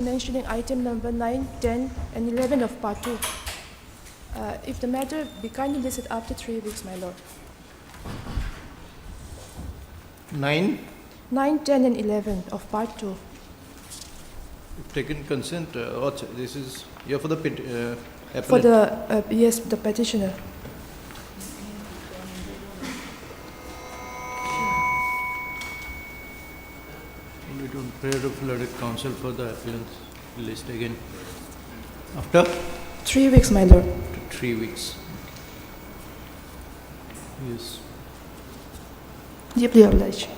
mentioning item number 9, 10, and 11 of part 2. If the matter be kindly listed after 3 weeks, my lord. 9. 9, 10, and 11 of part 2. You've taken consent. This is here for the appellant. For the, yes, the petitioner. We don't pray to flooded counsel for the appellant's list again. After 3 weeks, my lord. 3 weeks. Yes. Deeply obliged.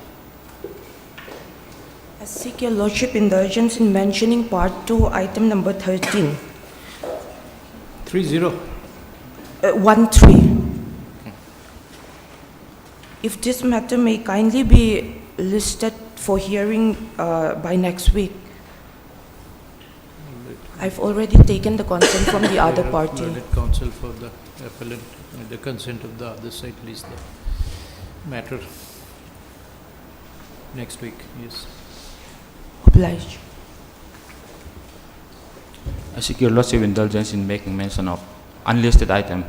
I seek your lordship indulgence in mentioning part 2, item number 13. 3-0. 1-3. If this matter may kindly be listed for hearing by next week. I've already taken the consent from the other party. Flooded counsel for the appellant with the consent of the other side list the matter next week. Yes. Obliged. I seek your lordship indulgence in making mention of unlisted item.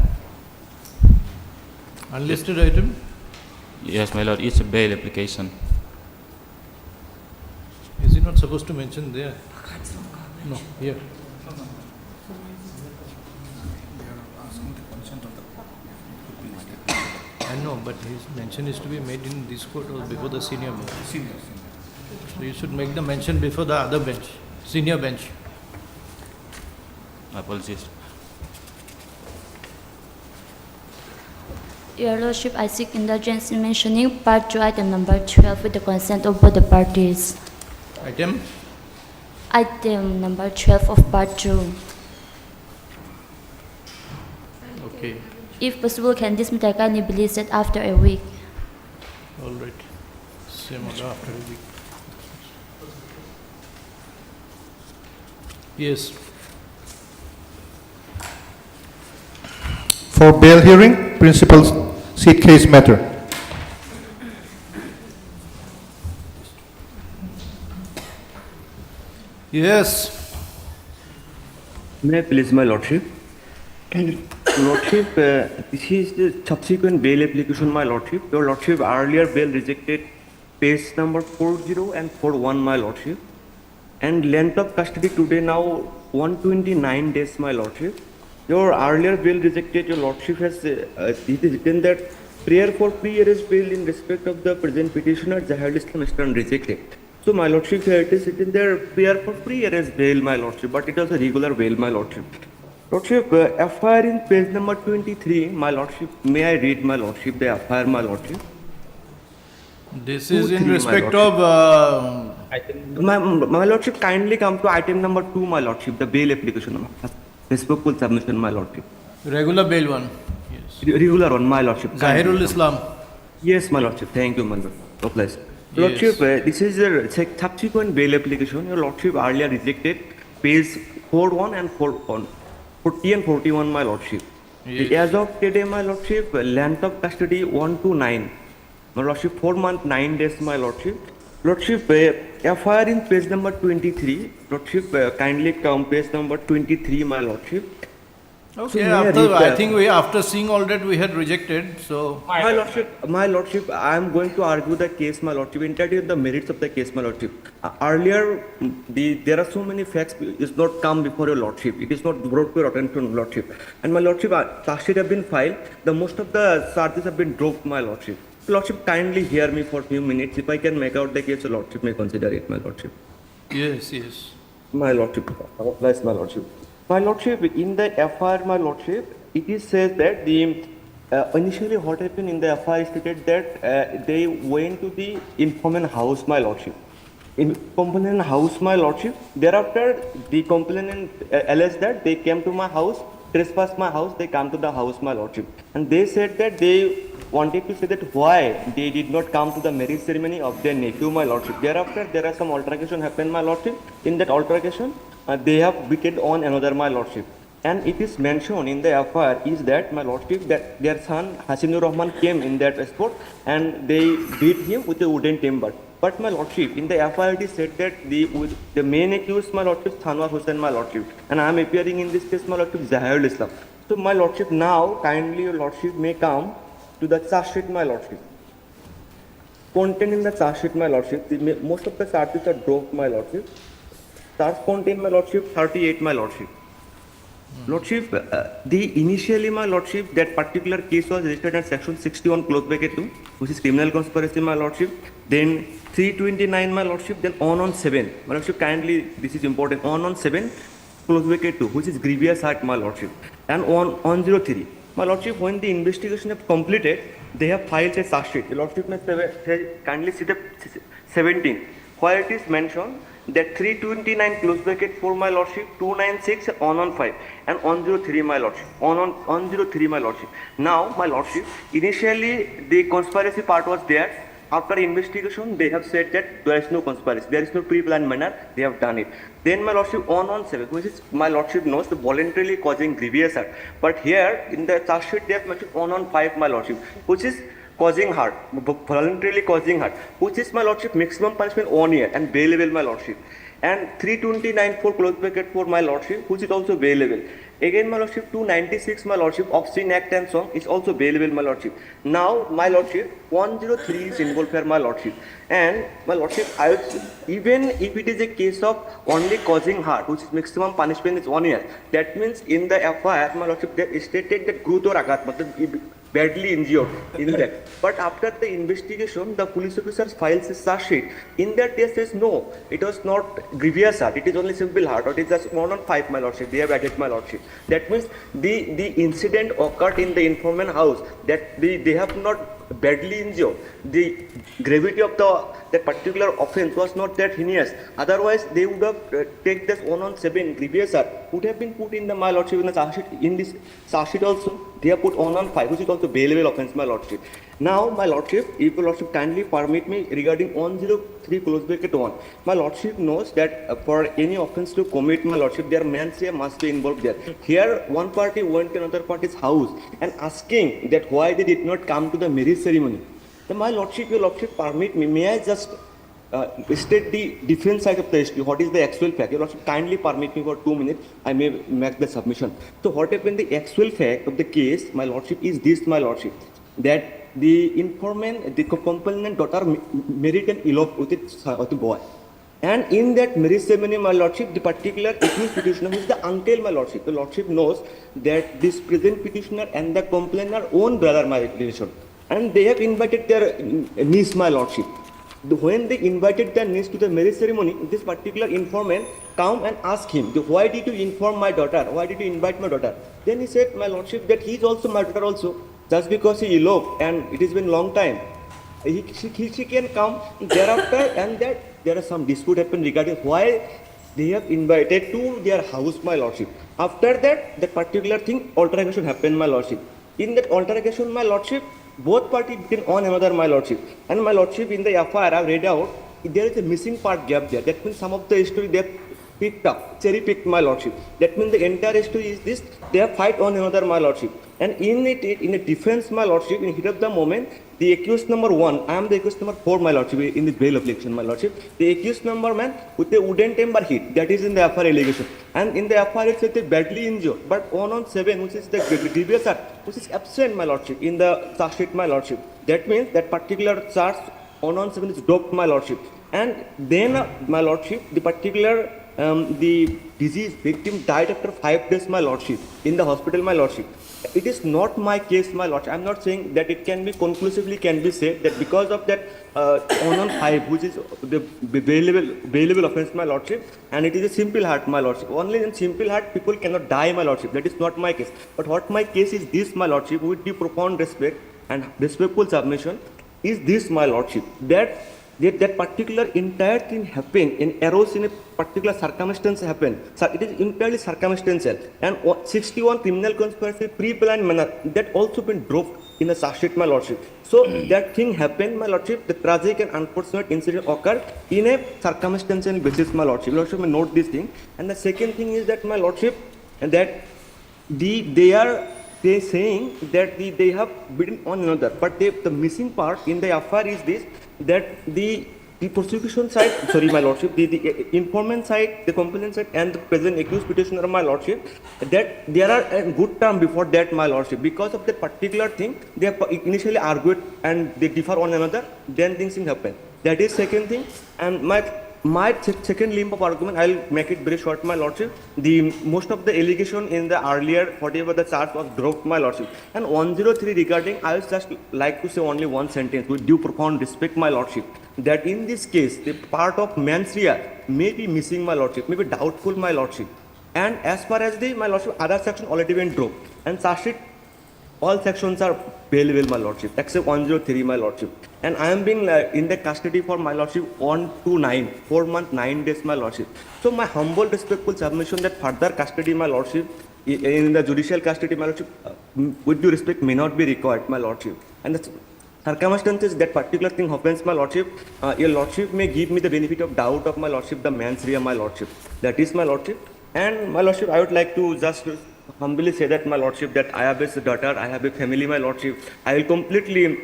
Unlisted item? Yes, my lord, it's a bail application. Is he not supposed to mention there? No, here. I know, but his mention is to be made in this court or before the senior bench. So you should make the mention before the other bench, senior bench. Apologies. Your Lordship, I seek indulgence in mentioning part 2, item number 12 with the consent of both the parties. Item? Item number 12 of part 2. Okay, If possible, can this matter kindly be listed after a week? all right. Same order after a week. Yes. For bail hearing, principal seat case matter. Yes. May I please, my lordship? Lordship, this is the subsequent bail application, my lordship. Your lordship earlier bail rejected page number 40 and 41, my lordship. And length of custody today now 129 days, my lordship. Your earlier bail rejected, your lordship has it is written that prayer for pre-arrest bail in respect of the present petitioner Zahir Islam is rejected. So, my lordship, here it is written there prayer for pre-arrest bail, my lordship, but it was a regular bail, my lordship. Lordship, FIR in page number 23, my lordship, may I read, my lordship, the FIR, my lordship? This is in 2-3, my respect lordship. of My lordship, kindly come to item number 2, my lordship, the bail application. Respectful submission, my lordship. regular bail one. Yes. Regular one, my lordship. Zahirul Islam. Yes, my lordship. Thank you, my lord. No place. Lordship, this is a subsequent bail application. Your lordship earlier rejected page 41 and 41, 40 and 41, my lordship. Yes. As of today, my lordship, length of custody 1 to 9. My lordship, 4 months, 9 days, my lordship. Lordship, FIR in page number 23. Lordship, kindly come page number 23, my lordship. Okay, So I think after seeing all that we had rejected, so My lordship, I am going to argue the case, my lordship, entirely on the merits of the case, my lordship. Earlier, there are so many facts, it is not come before your lordship. It is not brought to your attention, lordship. And my lordship, charge sheet have been filed. The most of the charges have been dropped, my lordship. Lordship, kindly hear me for a few minutes. If I can make out the case, your lordship may consider it, my lordship. yes. My lordship, applies, my lordship. My lordship, in the FIR, my lordship, it is said that the initially what happened in the FIR stated that they went to the informant house, my lordship. In complainant house, my lordship. Thereafter, the complainant alleged that they came to my house, trespassed my house, they come to the house, my lordship. And they said that they wanted to say that why they did not come to the marriage ceremony of their nephew, my lordship. Thereafter, there are some altercation happened, my lordship. In that altercation, they have beaten on another, my lordship. And it is mentioned in the FIR is that, my lordship, that their son Hasinur Rahman came in that spot and they beat him with a wooden timber. But my lordship, in the FIR it is said that the main accused, my lordship, Thanwar Hussain, my lordship, and I am appearing in this case, my lordship, Zahirul Islam. So my lordship, now kindly your lordship may come to the charge sheet, my lordship. Content in the charge sheet, my lordship, most of the charges are dropped, my lordship. Charge content, my lordship, 38, my lordship. Lordship, the initially, my lordship, that particular case was registered at section 61 close bracket 2, which is criminal conspiracy, my lordship. Then 329, my lordship, then on 7. My lordship, kindly, this is important, on 7 close bracket 2, which is grievous act, my lordship. And on 03. My lordship, when the investigation have completed, they have filed a charge sheet. The lordship may kindly see the 17, where it is mentioned that 329 close bracket 4, my lordship, 296 on 5, and on 03, my lordship, on 03, my lordship. Now, my lordship, initially the conspiracy part was there. After investigation, they have said that there is no conspiracy, there is no pre-planned manner, they have done it. Then, my lordship, on 7, which is, my lordship knows, the voluntarily causing grievous act. But here, in the charge sheet, they have mentioned on 5, my lordship, which is causing hurt, voluntarily causing hurt, which is, my lordship, maximum punishment 1 year and bailable, my lordship. And 329 for close bracket 4, my lordship, which is also bailable. Again, my lordship, 296, my lordship, obscene act and song is also bailable, my lordship. Now, my lordship, 103 is involved here, my lordship. And, my lordship, even if it is a case of only causing hurt, which is maximum punishment is 1 year, that means in the FIR, my lordship, they stated that Gurutor Agat, badly injured in that. But after the investigation, the police officers files a charge sheet. In that they says no, it was not grievous hurt, it is only simple hurt, or it is just 1 on 5, my lordship, they have added, my lordship. That means the incident occurred in the informant house, that they have not badly injured. The gravity of that particular offence was not that heinous. Otherwise, they would have taken this 1 on 7 grievous hurt, would have been put in the, my lordship, in the charge sheet. In this charge sheet also, they have put 1 on 5, which is also bailable offence, my lordship. Now, my lordship, if your lordship kindly permit me regarding 103 close bracket 1, my lordship knows that for any offence to commit, my lordship, their manslaughter must be involved there. Here, one party went to another party's house and asking that why they did not come to the marriage ceremony. Then, my lordship, your lordship, permit me, may I just state the defense side of the issue, what is the actual fact? Your lordship, kindly permit me for 2 minutes, I may make the submission. So, what happened, the actual fact of the case, my lordship, is this, my lordship, that the informant, the complainant daughter married and eloped with the boy. And in that marriage ceremony, my lordship, the particular accused petitioner, who is the uncle, my lordship, the lordship knows that this present petitioner and the complainant own brother, my relation. And they have invited their niece, my lordship. When they invited their niece to the marriage ceremony, this particular informant come and ask him, why did you inform my daughter? Why did you invite my daughter? Then he said, my lordship, that he is also my daughter also. Just because he eloped and it has been long time, she can come thereafter, and that there are some dispute happened regarding why they have invited to their house, my lordship. After that particular thing, altercation happened, my lordship. In that altercation, my lordship, both parties became on another, my lordship. And my lordship, in the FIR, I have read out, there is a missing part gap there. That means some of the history they have picked up, cherry picked, my lordship. That means the entire history is this, they have fight on another, my lordship. And in a defense, my lordship, in heat of the moment, the accused number 1, I am the accused number 4, my lordship, in this bail application, my lordship. The accused number man with a wooden timber hit, that is in the FIR allegation. And in the FIR it says they badly injured. But 1 on 7, which is the grievous act, which is absent, my lordship, in the charge sheet, my lordship. That means that particular charge 1 on 7 is dropped, my lordship. And then, my lordship, the particular the disease victim died after 5 days, my lordship, in the hospital, my lordship. It is not my case, my lordship. I am not saying that it can be conclusively can be said that because of that 1 on 5, which is the bailable offence, my lordship, and it is a simple heart, my lordship. Only in simple heart people cannot die, my lordship. That is not my case. But what my case is this, my lordship, with the profound respect and respectful submission, is this, my lordship, that particular entire thing happened in arose in a particular circumstance happened. So it is entirely circumstantial. And 61 criminal conspiracy pre-planned manner, that also been dropped in the charge sheet, my lordship. So that thing happened, my lordship, the tragic and unfortunate incident occurred in a circumstantial basis, my lordship. Lordship may note this thing. And the second thing is that, my lordship, that they are saying that they have beaten on another, but the missing part in the FIR is this, that the the prosecution side, sorry, my lordship, the informant side, the complainant side, and the present accused petitioner, my lordship, that there are a good term before that, my lordship. Because of that particular thing, they have initially argued and they differ one another, then things happen. That is second thing. And my second limb of argument, I'll make it very short, my lordship. The most of the allegation in the earlier, whatever the charge was dropped, my lordship. And 103 regarding, I would just like to say only one sentence with due profound respect, my lordship, that in this case, the part of mens rea may be missing, my lordship, may be doubtful, my lordship. And as far as the, my lordship, other section already been dropped. And charge sheet, all sections are bailable, my lordship, except 103, my lordship. And I am being in the custody for, my lordship, 1 to 9, 4 months, 9 days, my lordship. So my humble, respectful submission that further custody, my lordship, in the judicial custody, my lordship, with due respect, may not be required, my lordship. And the circumstances that particular thing happens, my lordship, your lordship may give me the benefit of doubt of, my lordship, the mens rea, my lordship. That is, my lordship. And my lordship, I would like to just humbly say that, my lordship, that I have a daughter, I have a family, my lordship. I will completely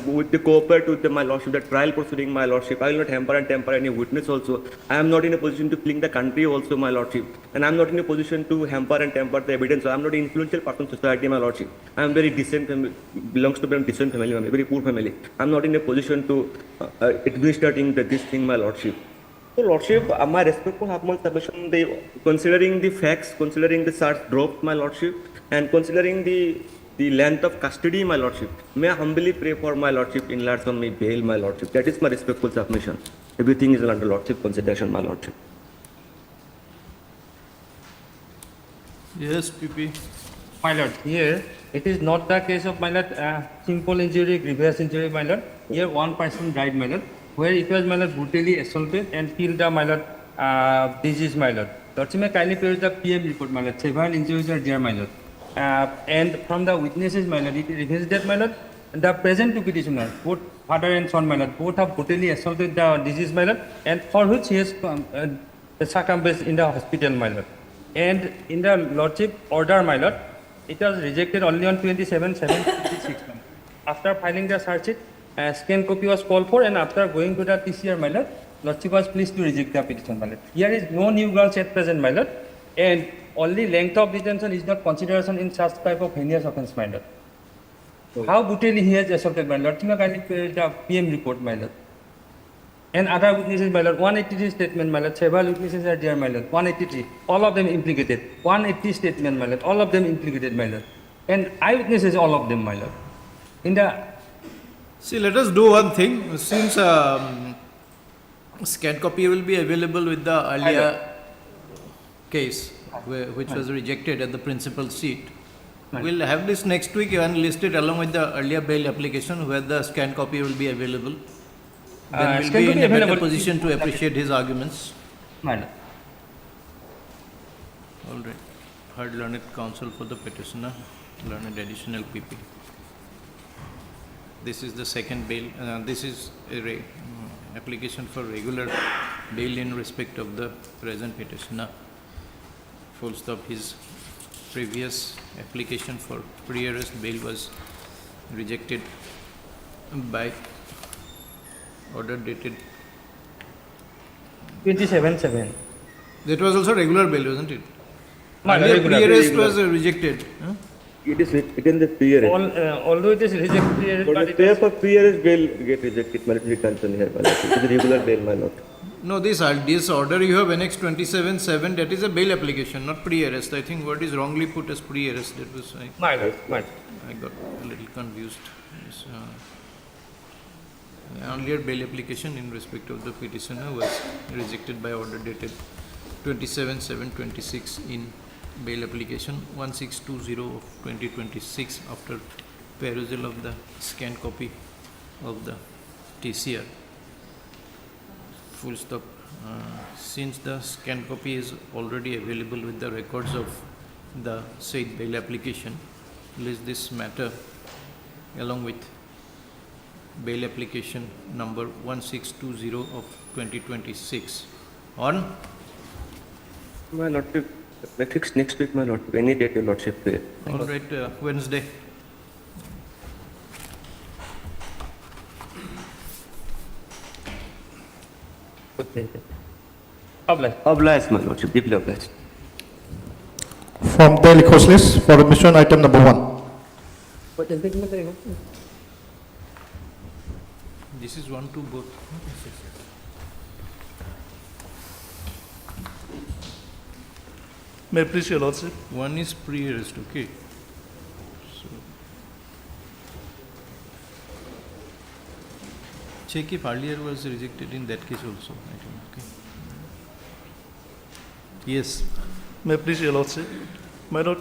with the cooperate with my lordship, the trial proceeding, my lordship. I will not hamper and temper any witness also. I am not in a position to fling the country also, my lordship. And I am not in a position to hamper and temper the evidence. I am not an influential person in society, my lordship. I am very decent family, belongs to a very decent family, very poor family. I am not in a position to administrating this thing, my lordship. So, lordship, my respectful humble submission, considering the facts, considering the charge dropped, my lordship, and considering the length of custody, my lordship, may I humbly pray for my lordship enlarge on me bail, my lordship. That is my respectful submission. Everything is under lordship consideration, my lordship. Yes, PP. My lord, here it is not the case of, my lord, simple injury, grievous injury, my lord. Here one person died, my lord, where it was, my lord, brutally assaulted and killed, my lord, disease, my lord. Lordship may kindly produce the PM report, my lord. Several injuries are there, my lord. And from the witnesses, my lord, it reveals that, my lord, the present two petitioners, both father and son, my lord, both have brutally assaulted the disease, my lord, and for which he has succumbed in the hospital, my lord. And in the lordship order, my lord, it was rejected only on 27/7/56. After filing the charge sheet, scan copy was called for, and after going to the TCR, my lord, lordship was pleased to reject the petition, my lord. Here is no new grounds at present, my lord, and only length of detention is not consideration in such type of heinous offence, my lord. How brutally he has assaulted, my lord, the PM report, my lord. And other witnesses, my lord, 183 statement, my lord, several witnesses are there, my lord, 183, all of them implicated. 180 statement, my lord, all of them implicated, my lord. And eyewitnesses, all of them, my lord. In the... See, let us do one thing. Since scanned copy will be available with the alia case, which was rejected at the principal seat, we'll have this next week and list it along with the earlier bail application where the scanned copy will be available. Then we'll be in a better position to appreciate his arguments. My lord. All right. Heard learned counsel for the petitioner, learned additional PP. This is the second bail. This is a application for regular bail in respect of the present petitioner. Full stop. His previous application for pre-arrest bail was rejected by order dated 27/7. That was also regular bail, wasn't it? My Earlier regular, pre-arrest regular. was rejected. Huh? It is written the pre-arrest. Although it is rejected, But but the it pay is for pre-arrest bail get rejected, military concern here, my lord. It is regular bail, my lord. No, this order you have annexed 27/7, that is a bail application, not pre-arrest. I think what is wrongly put as pre-arrest, that was, my lord, my lord. I got a little confused. Yes, earlier bail application in respect of the petitioner was rejected by order dated 27/7/26 in bail application 1620 of 2026 after perusal of the scanned copy of the TCR. Full stop. Since the scanned copy is already available with the records of the said bail application, list this matter along with bail application number 1620 of 2026 on My lordship, next week, my lordship, any date your lordship pay. all right, Wednesday. Obliged. Obliged, my lordship, deeply obliged. From daily course list for admission item number 1. This is 1, 2, both. May I please, Your Lordship? 1 is pre-arrest, okay. So, check if earlier was rejected in that case also. I don't know, okay. Yes. May I please, Your Lordship? My Lord,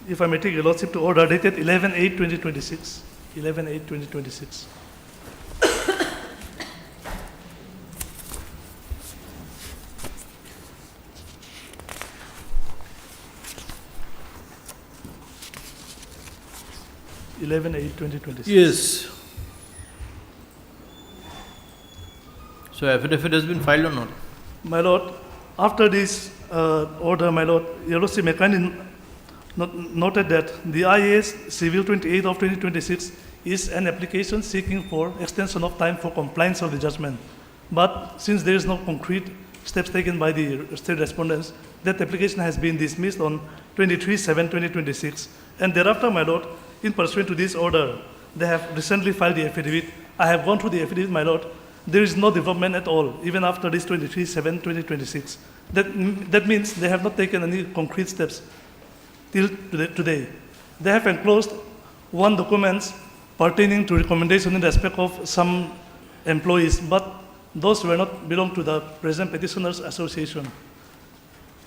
if I may take Your Lordship to order dated 11/8/2026. 11/8/2026. Yes. So affidavit has been filed or not? My Lord, after this order, my Lord, Your Lordship may kindly noted that the IAS Civil 28 of 2026 is an application seeking for extension of time for compliance of the judgment. But since there is no concrete steps taken by the state respondents, that application has been dismissed on 23/7/2026. And thereafter, my Lord, in pursuant to this order, they have recently filed the affidavit. I have gone through the affidavit, my Lord. There is no development at all, even after this 23/7/2026. That means they have not taken any concrete steps till today. They have enclosed one document pertaining to recommendation in respect of some employees, but those were not belong to the present petitioners association.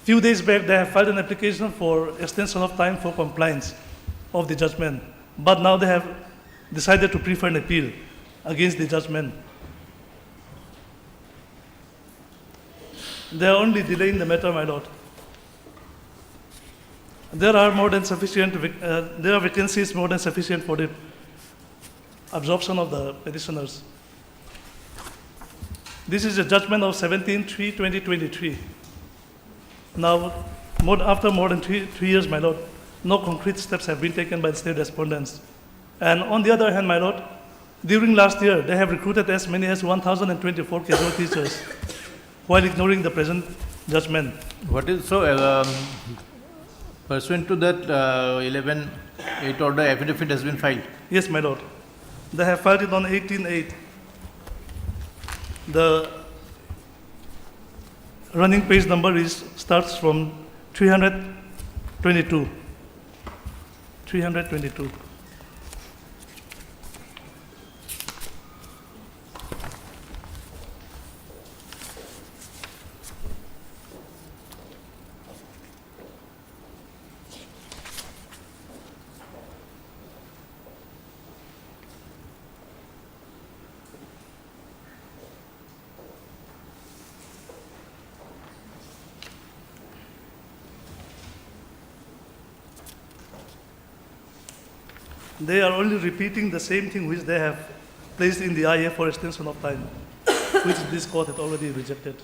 Few days back, they have filed an application for extension of time for compliance of the judgment, but now they have decided to prefer an appeal against the judgment. They are only delaying the matter, my Lord. There are more than sufficient, there are vacancies more than sufficient for the absorption of the petitioners. This is a judgment of 17/3/2023. Now, after more than three years, my Lord, no concrete steps have been taken by the state respondents. And on the other hand, my Lord, during last year, they have recruited as many as 1,024 casual teachers while ignoring the present judgment. What is, so pursuant to that 11/8 order, affidavit has been filed? Yes, my Lord. They have filed it on 18/8. The running page number starts from 322. 322. They are only repeating the same thing which they have placed in the IA for extension of time, which this court had already rejected.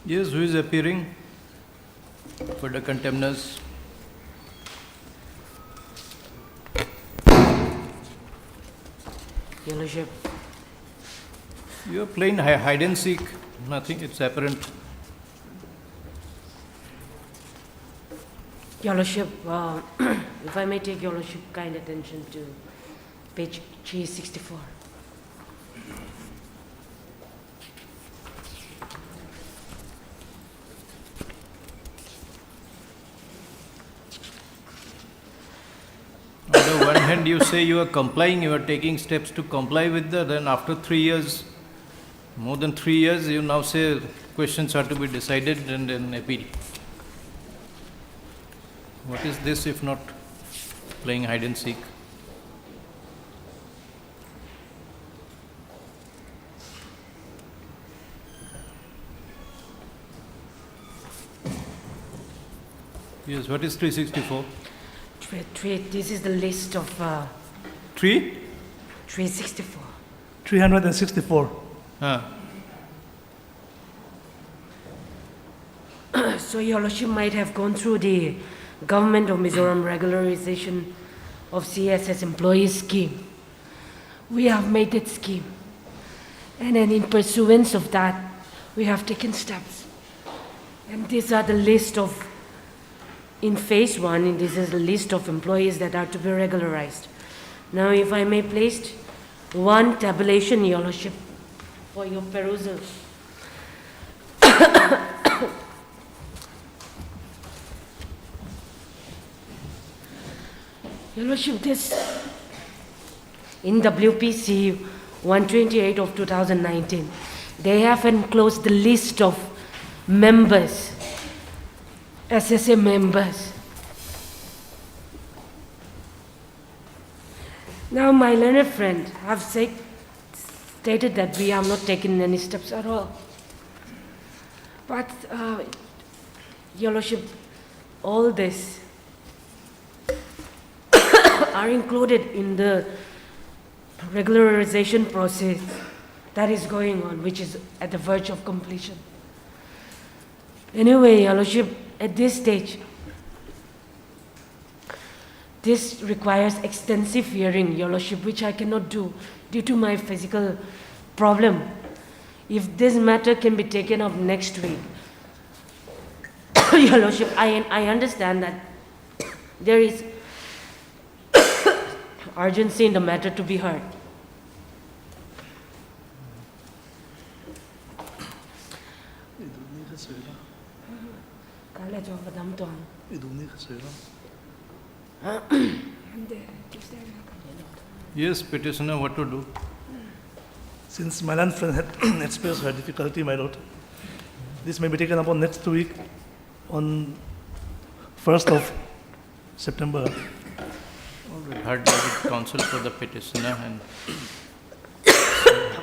Yes, who is appearing for the contemners? Your Lordship, You are playing hide and seek. Nothing, it's apparent. Your Lordship, if I may take Your Lordship kind attention to page 364. On the one hand, you say you are complying, you are taking steps to comply with that, then after 3 years, more than 3 years, you now say questions are to be decided and then appeal. What is this if not playing hide and seek? Yes, what is 364? This is the list of 3? 364. 364. So Your Lordship might have gone through the Government of Mizoram regularization of CSS employees scheme. We have made that scheme. And then in pursuance of that, we have taken steps. And these are the list of, in phase 1, this is the list of employees that are to be regularized. Now, if I may place one tabulation, Your Lordship, for your perusal. Your Lordship, this in WPC 128 of 2019, they have enclosed the list of members, SSA members. Now, my learned friend have stated that we have not taken any steps at all. But, Your Lordship, all this are included in the regularization process that is going on, which is at the verge of completion. Anyway, Your Lordship, at this stage, this requires extensive hearing, Your Lordship, which I cannot do due to my physical problem. If this matter can be taken up next week, Your Lordship, I understand that there is urgency in the matter to be heard. Yes, petitioner, what to do? Since my learned friend had expressed her difficulty, my lord, this may be taken up on next week, on 1st of September. We heard the counsel for the petitioner and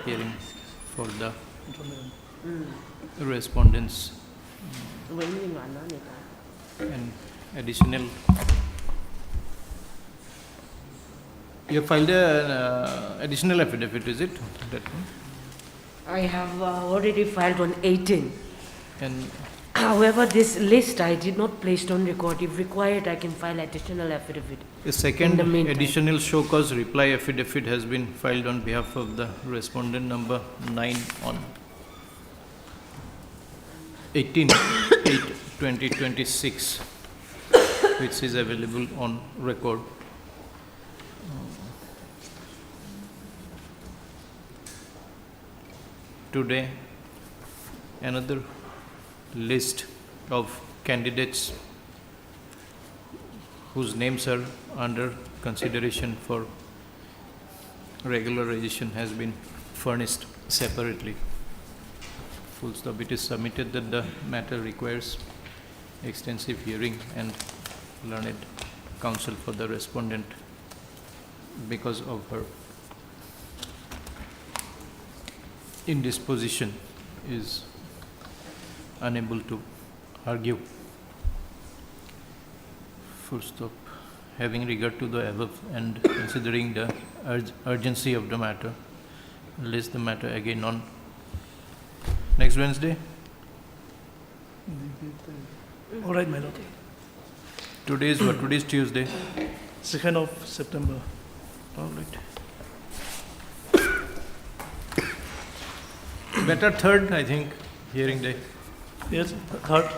hearing for the respondents and additional. You have filed an additional affidavit, is it? That one? I have already filed on 18. And However, this list I did not place on record. If required, I can file additional affidavit. a second In the meantime. additional show cause reply affidavit has been filed on behalf of the respondent number 9 on 18/8/2026, which is available on record. Today, another list of candidates whose names are under consideration for regularization has been furnished separately. Full stop. It is submitted that the matter requires extensive hearing and learned counsel for the respondent because of her indisposition is unable to argue. Full stop. Having regard to the above and considering the urgency of the matter, list the matter again on next Wednesday. All right, my lord. Today is what? Today is Tuesday. 2nd of September. All right. Better third, I think, hearing day. Yes, third.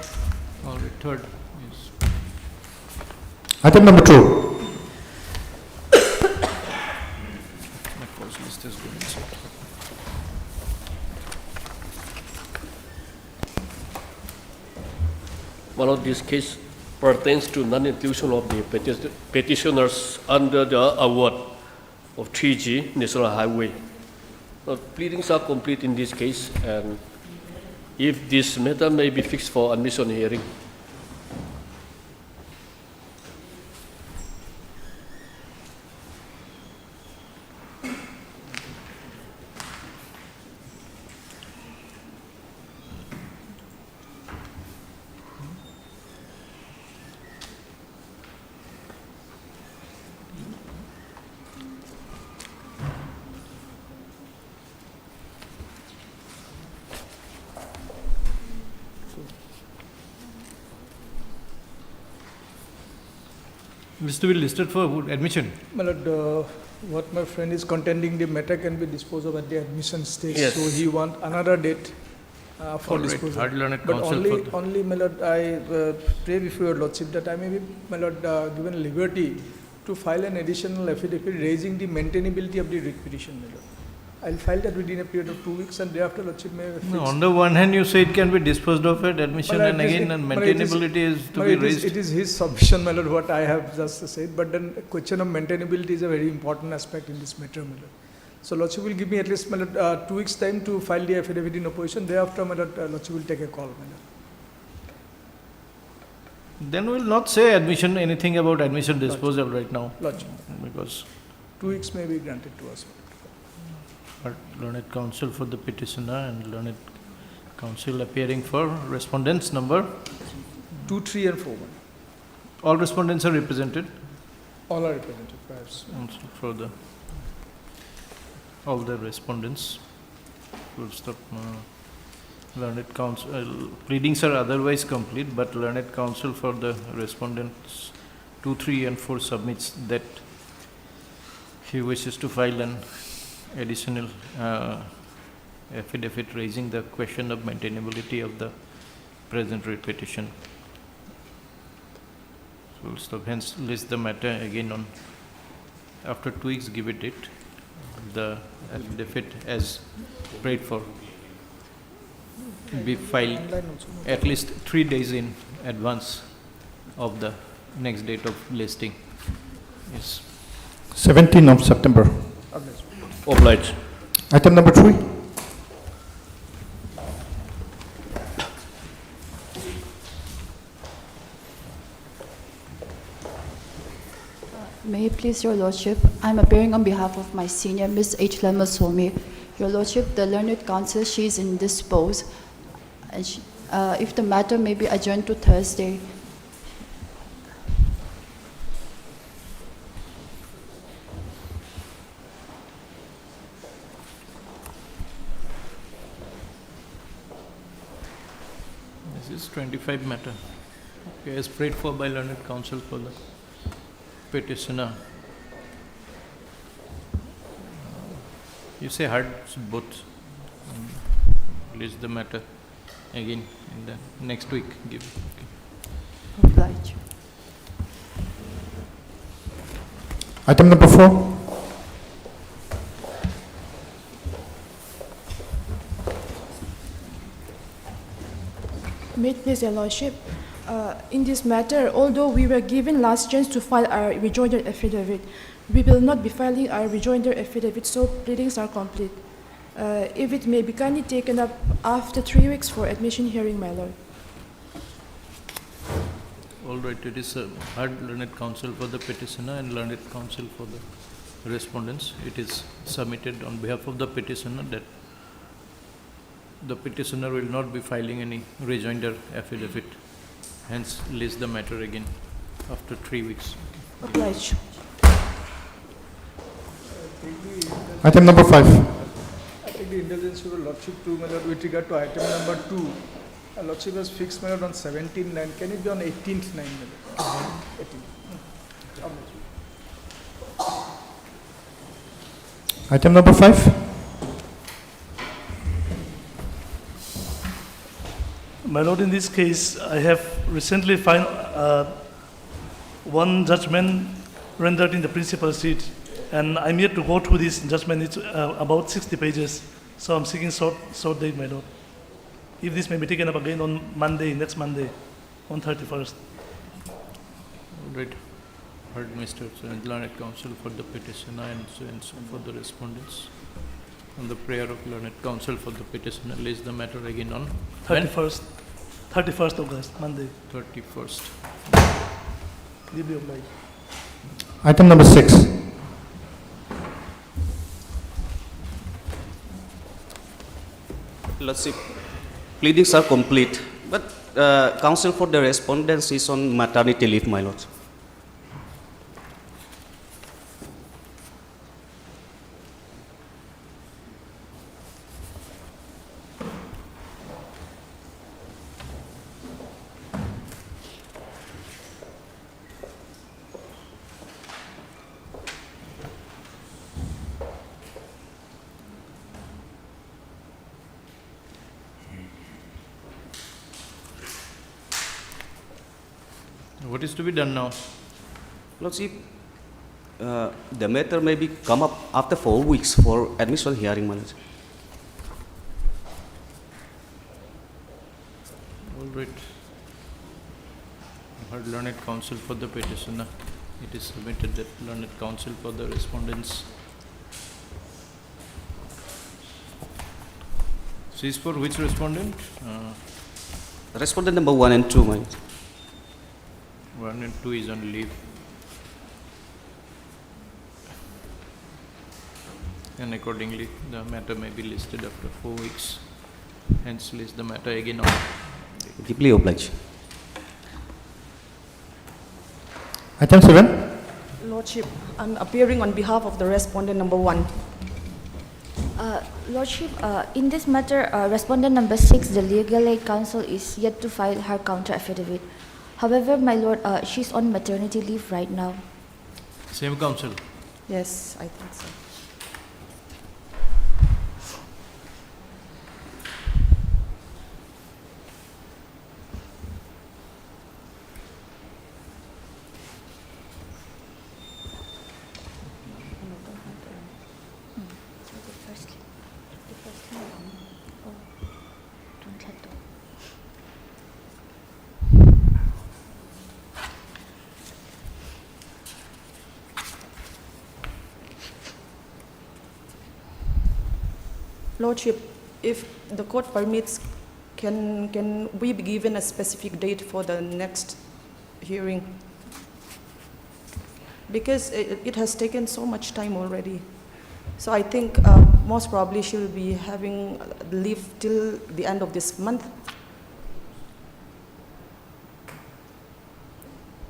All right, third. Yes. Item number 2. My course list is going inside. One of these cases pertains to non-inclusion of the petitioners under the award of 3G National Highway. Pleadings are complete in this case, and if this matter may be fixed for admission hearing. This to be listed for admission. My lord, what my friend is contending, the matter can be disposed of at the admission stage. Yes. So he want another date for All right, disposal. hard learned But counsel only, for the, only, my lord, I pray before your lordship that I may be, my lord, given liberty to file an additional affidavit raising the maintainability of the writ petition, my lord. I'll file that within a period of 2 weeks, and thereafter lordship may fix. no, on the one hand, you say it can be disposed of at admission, Well, and it is- again, and but it is- maintainability is to No, be it is- raised. It is his submission, my lord, what I have just said, but then a question of maintainability is a very important aspect in this matter, my lord. So lordship will give me at least, my lord, 2 weeks' time to file the affidavit in opposition. Thereafter, my lord, lordship will take a call, my lord. Then we'll not say admission, anything about admission disposal right now, Lordship, because 2 weeks may be granted to us. our learned counsel for the petitioner and learned counsel appearing for respondents number. 2, 3, and 4, my lord. All respondents are represented. All are represented, perhaps. Also for the, all the respondents. Full stop. Learned counsel, pleadings are otherwise complete, but learned counsel for the respondents 2, 3, and 4 submits that he wishes to file an additional affidavit raising the question of maintainability of the present writ petition. So we'll stop, hence list the matter again on, after 2 weeks, give it date, the affidavit as prayed for be filed Online also. at least 3 days in advance of the next date of listing. Yes. 17th of September. Obliged. Item number 3. May it please your lordship, I'm appearing on behalf of my senior, Ms. H. Lamaswamy. Your lordship, the learned counsel, she is indisposed. And if the matter may be adjourned to Thursday. This is 25 matter. Okay, as prayed for by learned counsel for the petitioner. You say hard both. List the matter again in the next week. Give. Okay. Obliged. Item number 4. May it please your lordship, in this matter, although we were given last chance to file our rejoinder affidavit, we will not be filing our rejoinder affidavit, so pleadings are complete. If it may be kindly taken up after 3 weeks for admission hearing, my lord. All right, it is hard learned counsel for the petitioner and learned counsel for the respondents. It is submitted on behalf of the petitioner that the petitioner will not be filing any rejoinder affidavit. Hence, list the matter again after 3 weeks. Obliged. Item number 5. I take the indulgence of your lordship to, my lord, with regard to item number 2, Lordship has fixed my lord on 17/9. Can it be on 18th/9, my lord? 18th. Item number 5. My lord, in this case, I have recently found one judgment rendered in the principal seat, and I'm yet to go through this judgment. It's about 60 pages, so I'm seeking short date, my lord. If this may be taken up again on Monday, next Monday, on 31st. All right. Heard Mr. Learned Counsel for the petitioner and so for the respondents. On the prayer of Learned Counsel for the petitioner, lays the matter again on 31st. 31st August, Monday. 31st. Leave your light. Item number 6. Lordship, pleadings are complete, but counsel for the respondents is on maternity leave, my lord. What is to be done now? Lordship, the matter may be come up after 4 weeks for admission hearing, my lord. All right. Heard Learned Counsel for the petitioner. It is submitted that Learned Counsel for the respondents. This is for which respondent? Respondent number 1 and 2, my lord. 1 and 2 is on leave. And accordingly, the matter may be listed after 4 weeks. Hence, list the matter again on. Deeply obliged. Item 7. Lordship, I'm appearing on behalf of the respondent number 1. Lordship, in this matter, respondent number 6, the legal aid counsel, is yet to file her counter affidavit. However, my lord, she's on maternity leave right now. Same counsel. Yes, I think so. Lordship, if the court permits, can we be given a specific date for the next hearing? Because it has taken so much time already. So I think most probably she'll be having leave till the end of this month.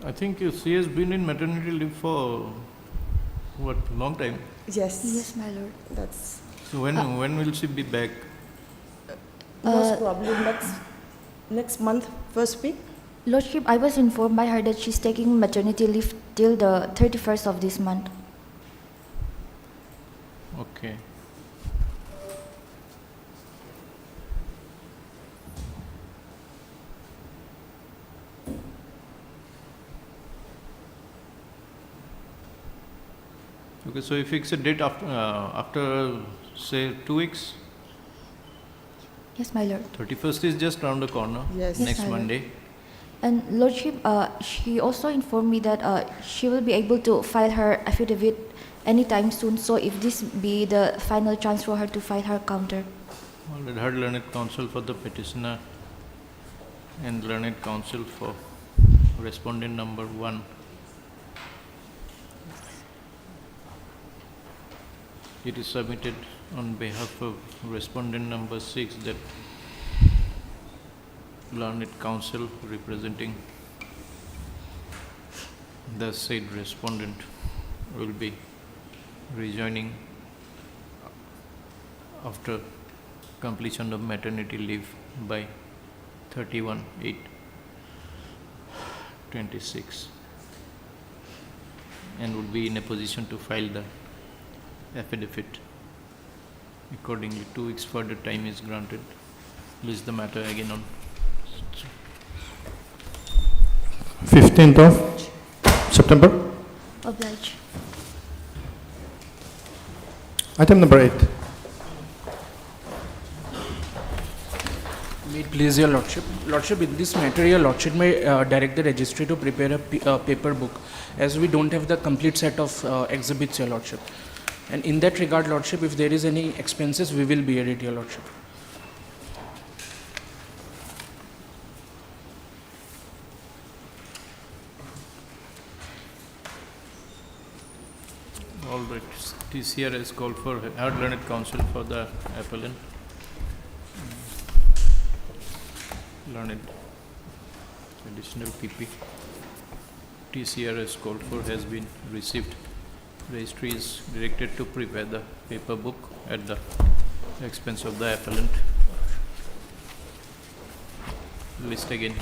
I think she has been in maternity leave for what, long time? Yes. Yes, my lord. That's So when will she be back? most probably next month, first week. Lordship, I was informed by her that she's taking maternity leave till the 31st of this month. Okay. Okay, so you fix a date after say 2 weeks. Yes, my lord. 31st is just around the corner. Yes. Yes, Next my lord. Monday. And Lordship, she also informed me that she will be able to file her affidavit anytime soon. So if this be the final chance for her to file her counter. Already heard Learned Counsel for the petitioner and Learned Counsel for respondent number 1. It is submitted on behalf of respondent number 6 that Learned Counsel representing the said respondent will be rejoining after completion of maternity leave by 31/8/26 and would be in a position to file the affidavit. Accordingly, 2 weeks further time is granted. List the matter again on 15th of September. Oblige. Item number 8. May it please your Lordship. Lordship, in this matter, your Lordship may direct the registry to prepare a paper book, as we don't have the complete set of exhibits, your Lordship. And in that regard, Lordship, if there is any expenses, we will bear it, your Lordship. all right. TCR has called for heard learned counsel for the appellant. Learned additional PP. TCR has called for has been received. Registry is directed to prepare the paper book at the expense of the appellant. List again.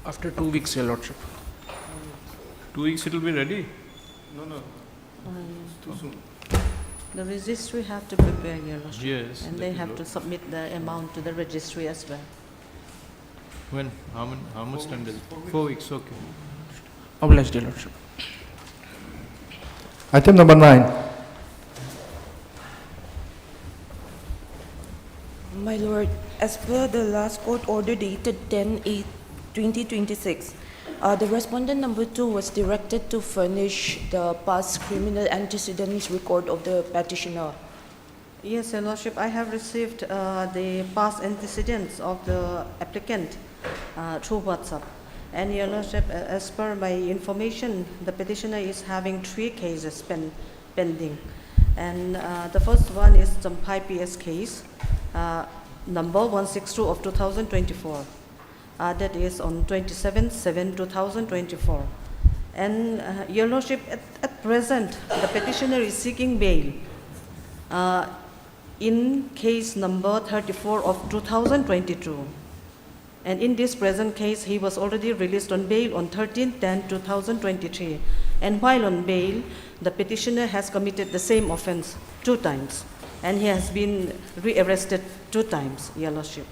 After 2 weeks, your Lordship. 2 weeks it will be ready? No. Too soon. The registry have to prepare, your Lordship. Yes. And they have to submit the amount to the registry as well. When? How much time does it? 4 weeks, okay. Obliged, your Lordship. Item number 9. My Lord, as per the last court order dated 10/8/2026, the respondent number 2 was directed to furnish the past criminal antecedents record of the petitioner. Yes, your Lordship, I have received the past antecedents of the applicant through WhatsApp. And your Lordship, as per my information, the petitioner is having 3 cases pending. And the first one is the PS case, number 162 of 2024. That is on 27/7/2024. And your Lordship, at present, the petitioner is seeking bail in case number 34 of 2022. And in this present case, he was already released on bail on 13/10/2023. And while on bail, the petitioner has committed the same offense 2 times. And he has been rearrested 2 times, your Lordship.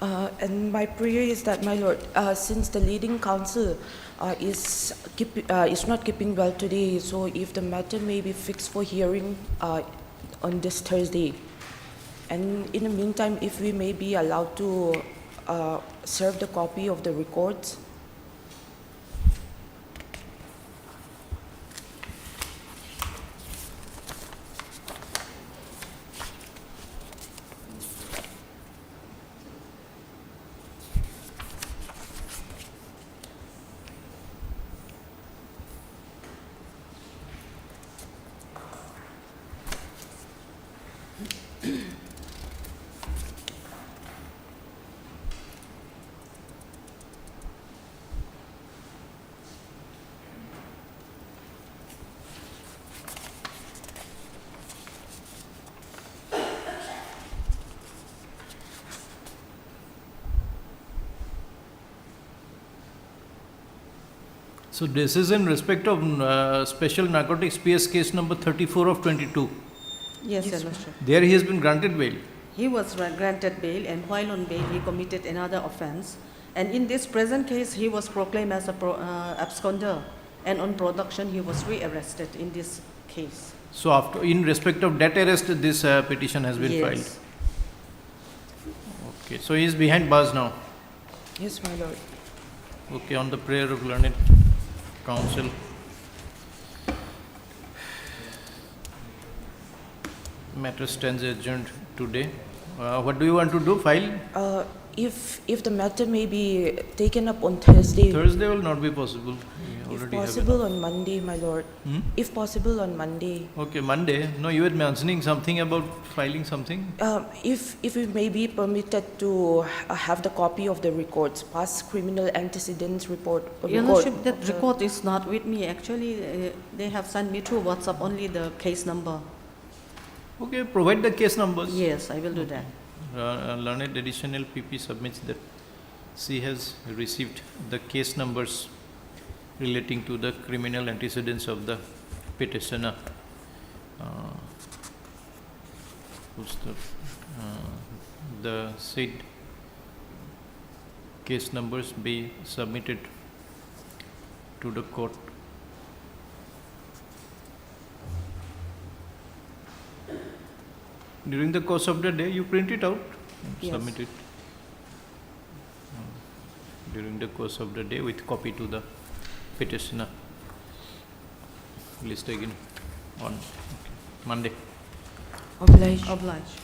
And my prayer is that, my Lord, since the leading counsel is not keeping well today, so if the matter may be fixed for hearing on this Thursday, and in the meantime, if we may be allowed to serve the copy of the records. So this is in respect of special narcotics PS case number 34 of 22. Yes, your Lordship. There he has been granted bail. He was granted bail, and while on bail, he committed another offense. And in this present case, he was proclaimed as a absconder, and on production, he was rearrested in this case. So after, in respect of that arrest, this petition has been filed. Yes. Okay, so he is behind bars now. Yes, my Lord. Okay, on the prayer of learned counsel. Matter stands adjourned today. What do you want to do? File? If the matter may be taken up on Thursday. Thursday will not be possible. We If already have possible on Monday, my Lord. If possible on Monday. Okay, Monday. No, you were mentioning something about filing something. If we may be permitted to have the copy of the records, past criminal antecedents report. Your Lordship, that record is not with me. Actually, they have sent me through WhatsApp only the case number. Okay, provide the case numbers. Yes, I will do that. learned additional PP submits that she has received the case numbers relating to the criminal antecedents of the petitioner. The said case numbers be submitted to the court. During the course of the day, you print it out and Yes. submit it. During the course of the day with copy to the petitioner. List again on Monday. Oblige. Oblige.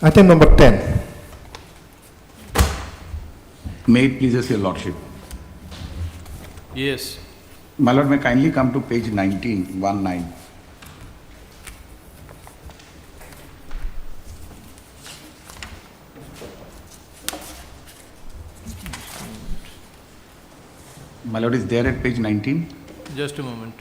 Item number 10. May it pleases your lordship. Yes. My lord, may kindly come to page 19, 19. My lord is there at page 19. Just a moment.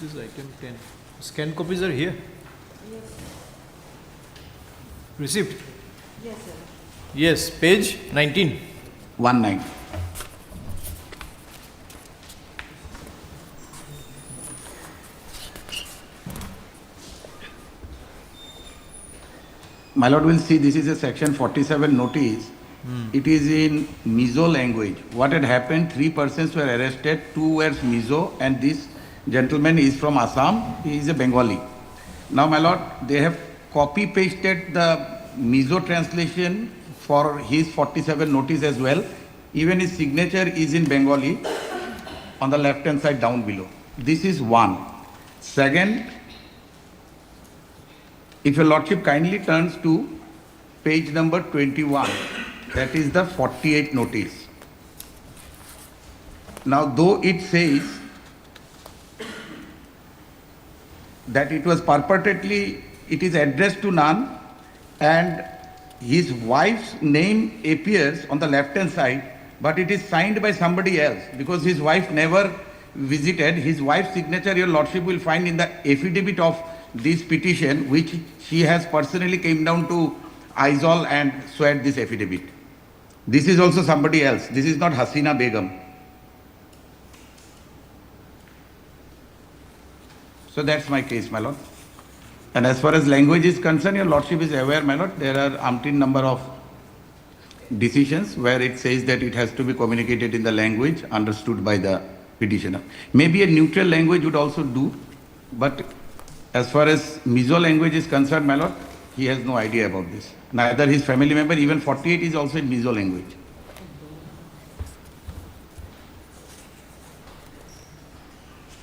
This is item 10. Scan copies are here. Received? Yes, sir. Yes, page 19. 19. My lord will see this is a section 47 notice. It is in Mizo language. What had happened, 3 persons were arrested, 2 were Mizo, and this gentleman is from Assam, he is a Bengali. Now my lord, they have copy pasted the Mizo translation for his 47 notice as well. Even his signature is in Bengali on the left hand side down below. This is one. Second, if your lordship kindly turns to page number 21, that is the 48 notice. Now, though it says that it was purportedly, it is addressed to none, and his wife's name appears on the left hand side, but it is signed by somebody else because his wife never visited. His wife's signature, your lordship will find in the affidavit of this petition, which she has personally came down to Aizawl and sweared this affidavit. This is also somebody else. This is not Hasina Begum. So that's my case, my lord. And as far as language is concerned, your lordship is aware, my lord, there are umpteen number of decisions where it says that it has to be communicated in the language understood by the petitioner. Maybe a neutral language would also do, but as far as Mizo language is concerned, my lord, he has no idea about this. Neither his family member, even 48 is also in Mizo language.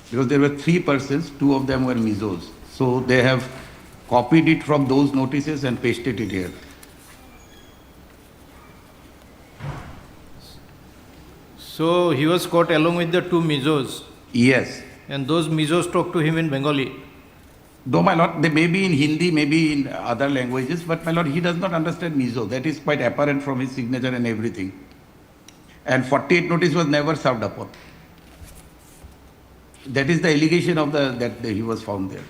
Because there were 3 persons, 2 of them were Mizos. So they have copied it from those notices and pasted it here. So he was caught along with the 2 Mizos. Yes. And those Mizos talked to him in Bengali. Though, my lord, they may be in Hindi, maybe in other languages, but my lord, he does not understand Mizo. That is quite apparent from his signature and everything. And 48 notice was never served upon. That is the allegation of that he was found there.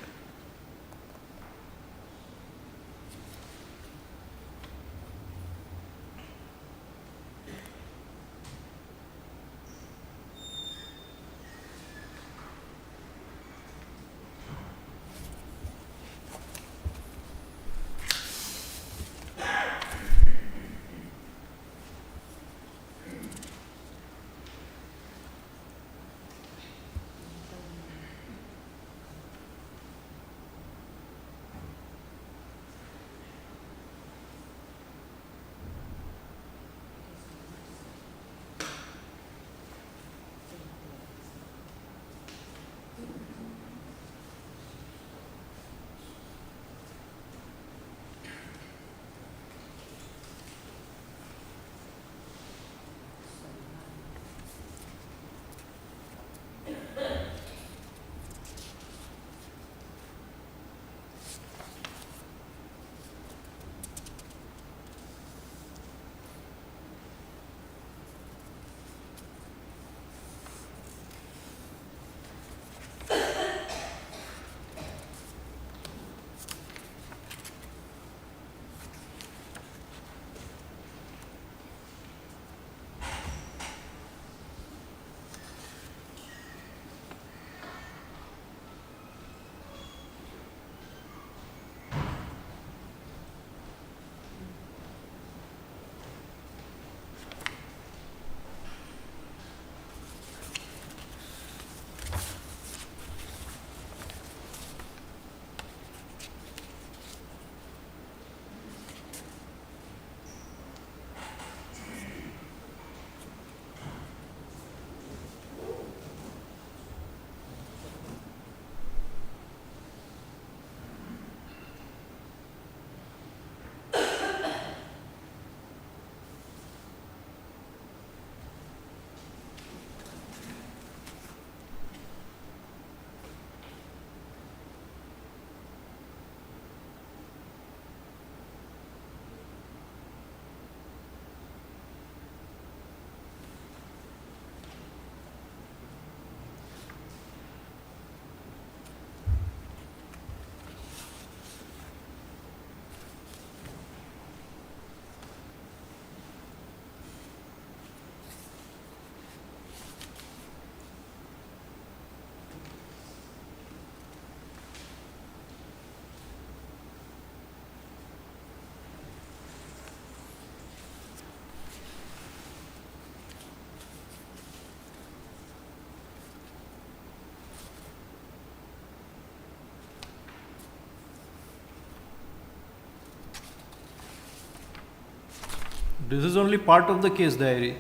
This is only part of the case diary.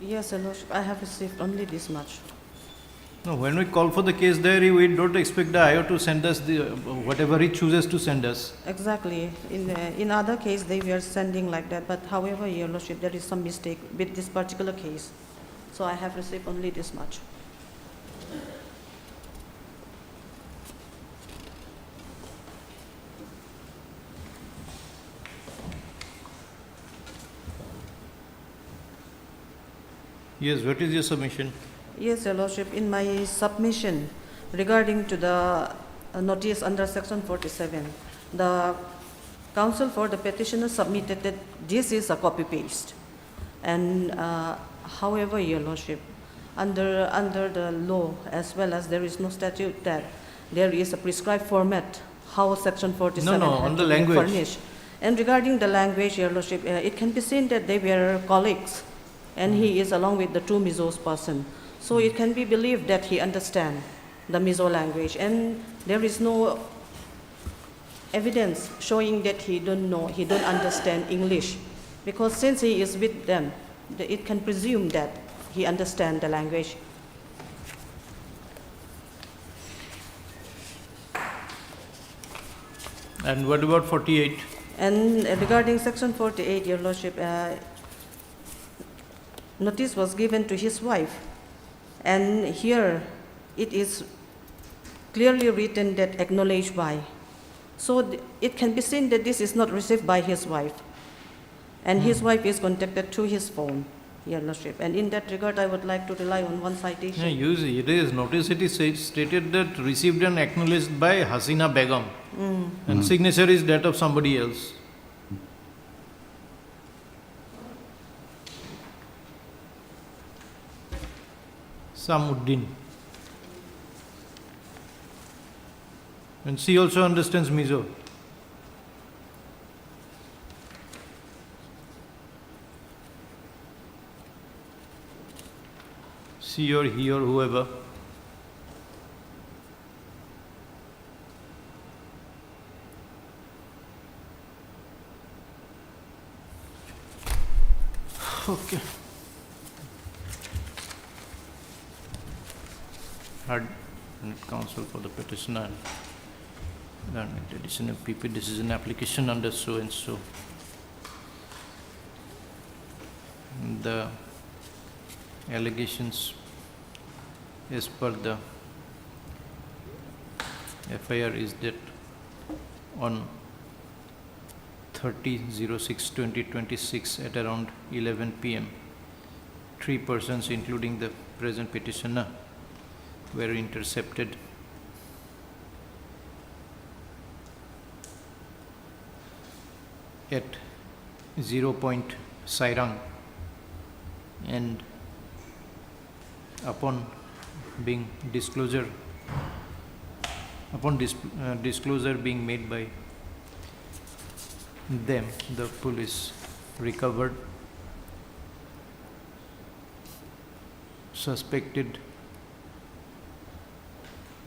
Yes, Your Lordship, I have received only this much. No, when we call for the case diary, we don't expect the IO to send us the whatever he chooses to send us. Exactly. In other case, they were sending like that. But however, Your Lordship, there is some mistake with this particular case. So I have received only this much. Yes, what is your submission? Yes, Your Lordship, in my submission regarding to the notice under section 47, the counsel for the petitioner submitted that this is a copy-paste. And however, Your Lordship, under the law as well as there is no statute that there is a prescribed format how section 47 No, had on the to be language. furnished. And regarding the language, Your Lordship, it can be seen that they were colleagues and he is along with the two Mizo's person. So it can be believed that he understands the Mizo language, and there is no evidence showing that he don't understand English, because since he is with them, it can presume that he understands the language. And what about 48? And regarding section 48, Your Lordship, notice was given to his wife, and here it is clearly written that acknowledged by. So it can be seen that this is not received by his wife, and his wife is contacted through his phone, Your Lordship. And in that regard, I would like to rely on one citation. It is notice it is stated that received and acknowledged by Hasina Begum, and signature is that of somebody else. Samuddin. And she also understands Mizo. She or he or whoever. Okay. Heard counsel for the petitioner. Additional PP, this is an application under so and so. The allegations as per the FIR is that on 30/06/2026 at around 11 p.m. 3 persons including the present petitioner were intercepted at 0 point Sairang, and upon disclosure being made by them, the police recovered suspected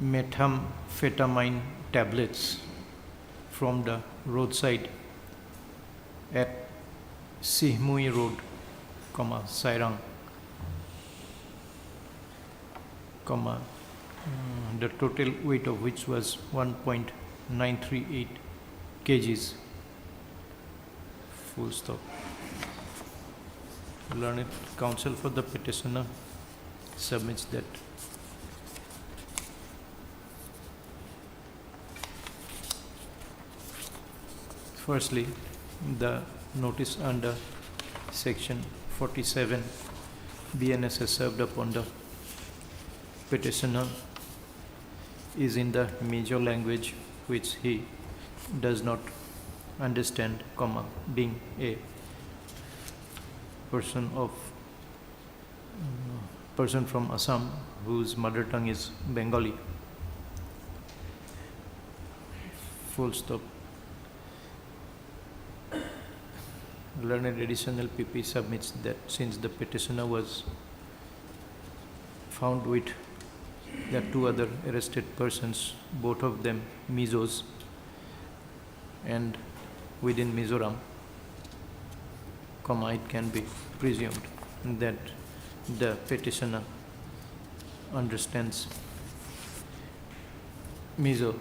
methamphetamine tablets from the roadside at Sihmui Road, Sairang, the total weight of which was 1.938 kgs. Full stop. Learned counsel for the petitioner submits that firstly, the notice under section 47 BNS is served upon the petitioner is in the major language which he does not understand, being a person from Assam whose mother tongue is Bengali. Full stop. Learned additional PP submits that since the petitioner was found with the two other arrested persons, both of them Mizos, and within Mizoram, it can be presumed that the petitioner understands Mizo,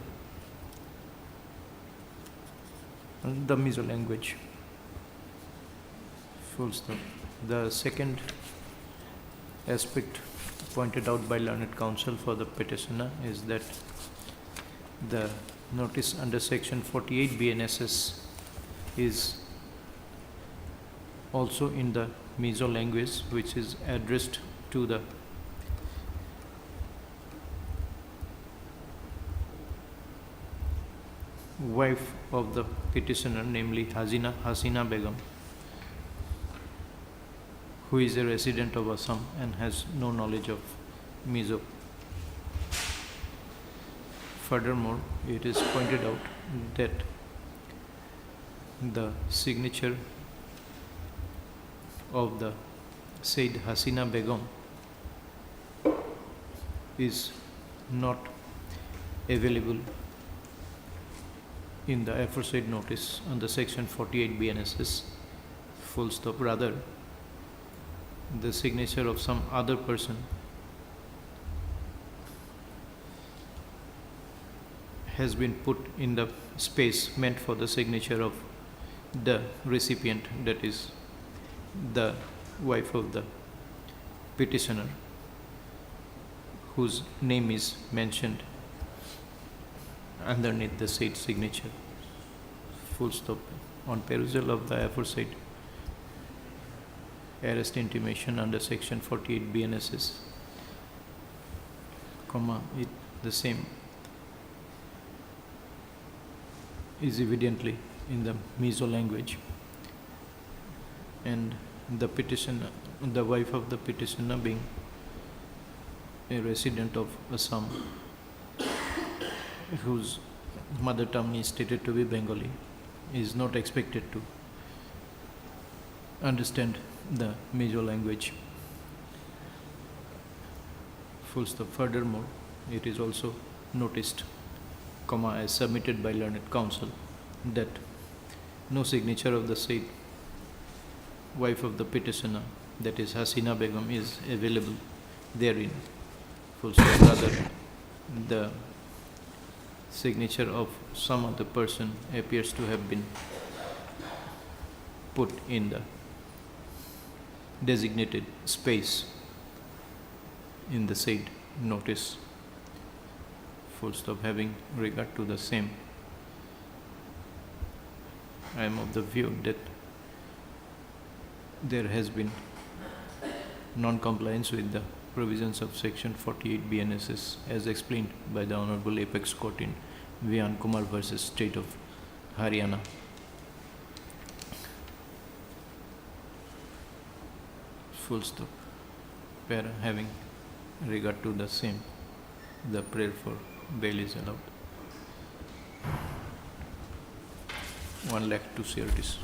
the Mizo language. Full stop. The second aspect pointed out by learned counsel for the petitioner is that the notice under section 48 BNSS is also in the Mizo language, which is addressed to the wife of the petitioner, namely Hasina Begum, who is a resident of Assam and has no knowledge of Mizo. Furthermore, it is pointed out that the signature of the said Hasina Begum is not available in the aforesaid notice under section 48 BNSS, full stop. Rather, the signature of some other person has been put in the space meant for the signature of the recipient, that is the wife of the petitioner, whose name is mentioned underneath the said signature, full stop. On perusal of the aforesaid arrest intimation under section 48 BNSS, the same is evidently in the Mizo language, and the petitioner, the wife of the petitioner, being a resident of Assam, whose mother tongue is stated to be Bengali, is not expected to understand the Mizo language. Full stop. Furthermore, it is also noticed, as submitted by learned counsel, that no signature of the said wife of the petitioner, that is Hasina Begum, is available therein. Full stop. Rather, the signature of some other person appears to have been put in the designated space in the said notice. Full stop. Having regard to the same, I am of the view that there has been non-compliance with the provisions of section 48 BNSS as explained by the Honorable Apex Court in Vian Kumar versus State of Haryana. Full stop. Para, having regard to the same, the prayer for bail is allowed. 1 lakh to CRTs.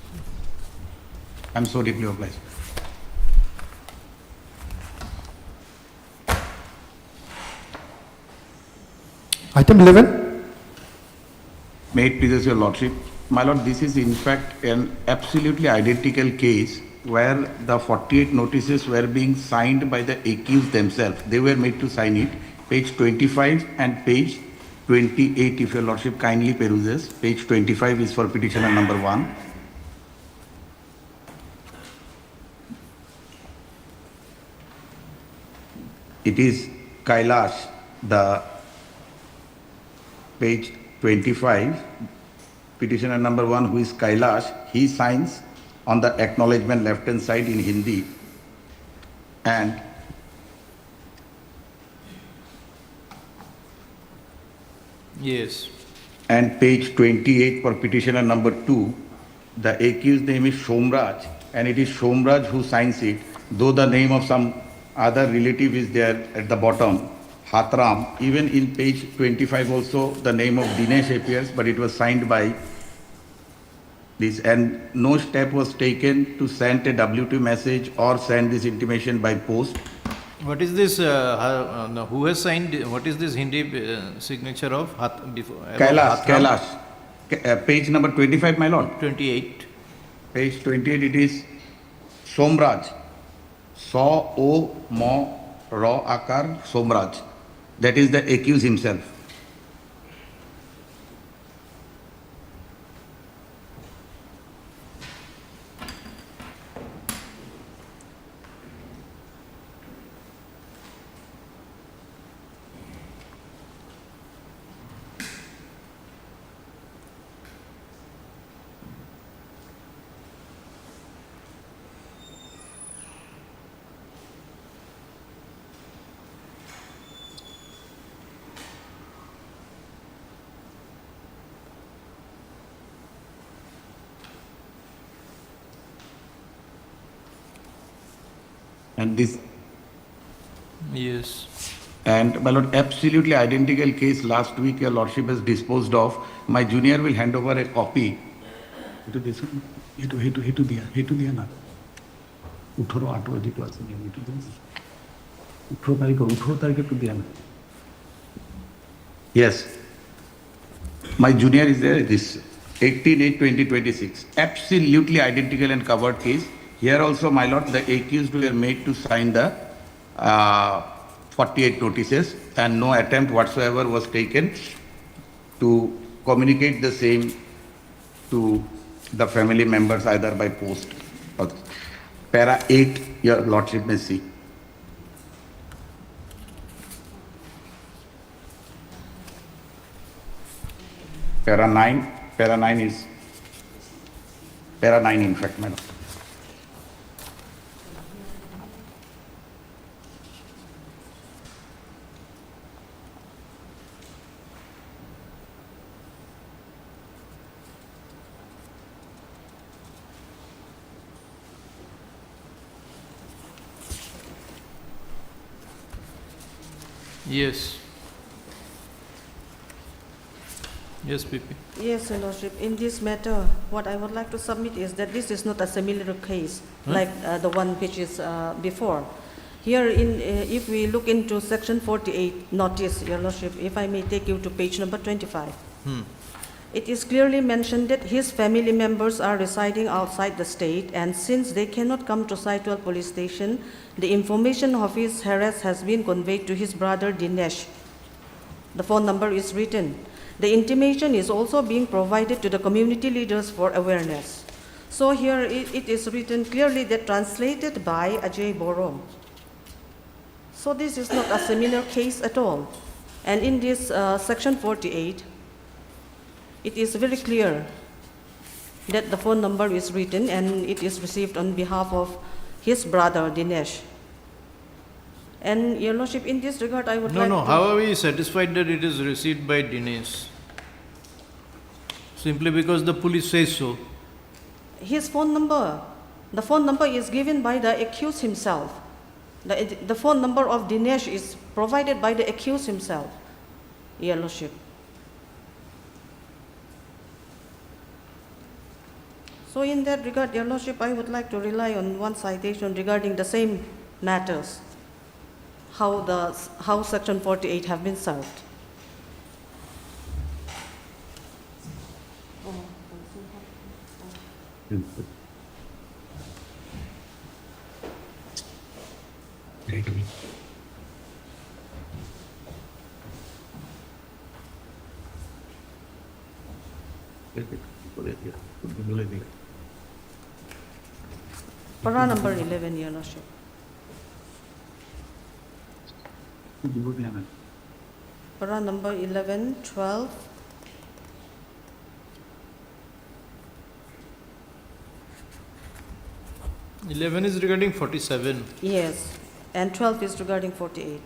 I'm so deeply obliged. Item 11. May it please your Lordship. My Lord, this is in fact an absolutely identical case where the 48 notices were being signed by the accused themselves. They were made to sign it. Page 25 and page 28, if your Lordship kindly peruses. Page 25 is for petitioner number 1. It is Kailash, the page 25, petitioner number 1, who is Kailash, he signs on the acknowledgement left hand side in Hindi, and yes, and page 28 for petitioner number 2, the accused name is Shomraj, and it is Shomraj who signs it, though the name of some other relative is there at the bottom, Hatram. Even in page 25 also the name of Dinesh appears, but it was signed by this, and no step was taken to send a W2 message or send this intimation by post. What is this, who has signed, what is this Hindi signature of? Kailash. Page number 25, my lord. 28. Page 28 it is Somraj. So O Mo Ro Akar Somraj. That is the accused himself. And this, Yes. and my lord, absolutely identical case last week your lordship has disposed of. My junior will hand over a copy. Hetu this one. Hetu diya na. 18 যেটো আছে হেতু দিন 18 তারিখে একটু দিয়া না Yes. My junior is there, this 18/8/2026. Absolutely identical and covered case. Here also, my lord, the accused were made to sign the 48 notices and no attempt whatsoever was taken to communicate the same to the family members either by post or para 8, your lordship may see. Para 9 is para 9 in fact, my lord. Yes. Yes, PP. Yes, Your Lordship. In this matter, what I would like to submit is that this is not a similar case like the one which is before. Here, if we look into section 48 notice, Your Lordship, if I may take you to page number 25. It is clearly mentioned that his family members are residing outside the state, and since they cannot come to Saitwell police station, the information of his arrest has been conveyed to his brother Dinesh. The phone number is written. The intimation is also being provided to the community leaders for awareness. So here it is written clearly that translated by Ajay Borom. So this is not a similar case at all. And in this section 48, it is very clear that the phone number is written and it is received on behalf of his brother Dinesh. And Your Lordship, in this regard, I would like to... How are we satisfied that it is received by Dinesh? Simply because the police says so. His phone number, the phone number is given by the accused himself. The phone number of Dinesh is provided by the accused himself, Your Lordship. So in that regard, Your Lordship, I would like to rely on one citation regarding the same matters, how section 48 have been served. Para number 11, Your Lordship. Para number 11, 12, Eleven is regarding 47. yes, and 12 is regarding 48.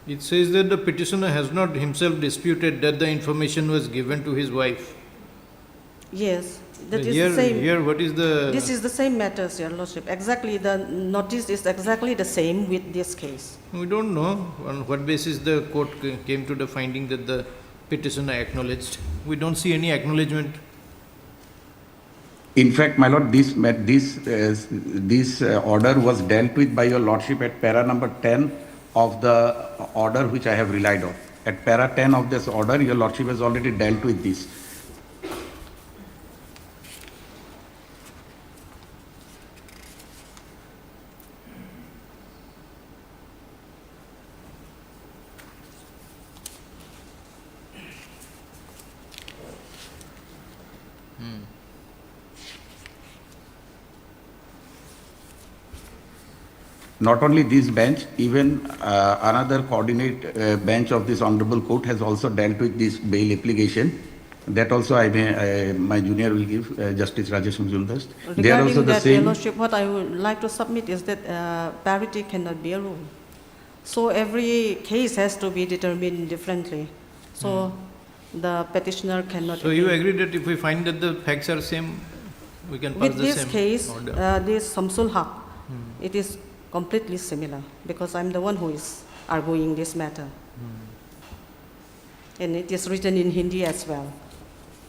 It says that the petitioner has not himself disputed that the information was given to his wife. Yes, that is Here, the same. here, what is the? This is the same matters, Your Lordship. Exactly, the notice is exactly the same with this case. We don't know on what basis the court came to the finding that the petitioner acknowledged. We don't see any acknowledgement. In fact, my lord, this order was dealt with by your lordship at para number 10 of the order which I have relied on. At para 10 of this order, your lordship has already dealt with this. Not only this bench, even another coordinate bench of this honorable court has also dealt with this bail application. That also my junior will give, Justice Rajesh Majumdar. They are also Regarding the that, Your same. Lordship, what I would like to submit is that parity cannot be a rule. So every case has to be determined differently. So the petitioner cannot. So you agree that if we find that the facts are same, we can pass With the this same case, order? this Samsul Haq, it is completely similar because I'm the one who is arguing this matter. And it is written in Hindi as well.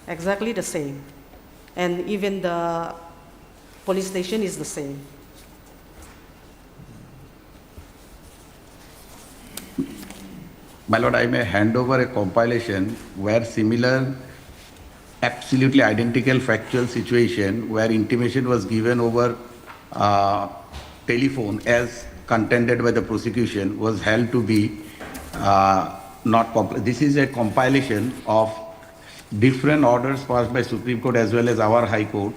Exactly the same. And even the police station is the same. My lord, I may hand over a compilation where similar, absolutely identical factual situation where intimation was given over telephone as contended by the prosecution was held to be not this is a compilation of different orders passed by Supreme Court as well as our High Court,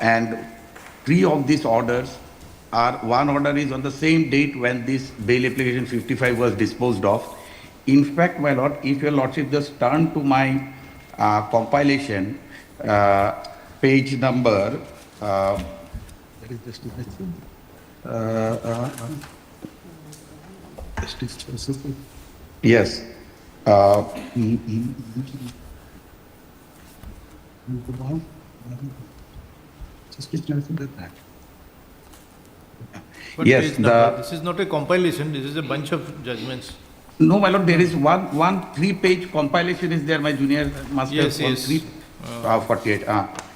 and three of these orders are, one order is on the same date when this bail application 55 was disposed of. In fact, my lord, if your lordship just turn to my compilation, page number, that is Justice yes. What Yes, page number? This is not a compilation, this is a bunch of judgments. No, my lord, there is one 3-page compilation is there, my junior master. Yes, yes. 48.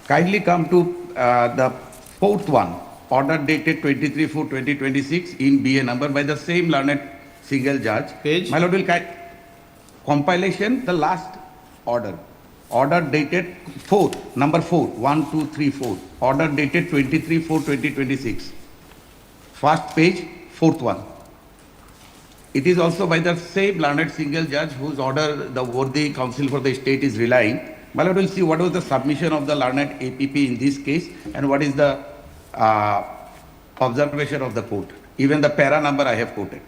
Kindly come to the fourth one, order dated 23/4/2026 in BA number by the same learned single judge. Page? My lord will compilation, the last order. Order dated number 4, 1, 2, 3, 4. Order dated 23/4/2026. First page, fourth one. It is also by the same learned single judge whose order the worthy counsel for the state is relying. My lord will see what was the submission of the learned APP in this case and what is the observation of the court. Even the para number I have quoted.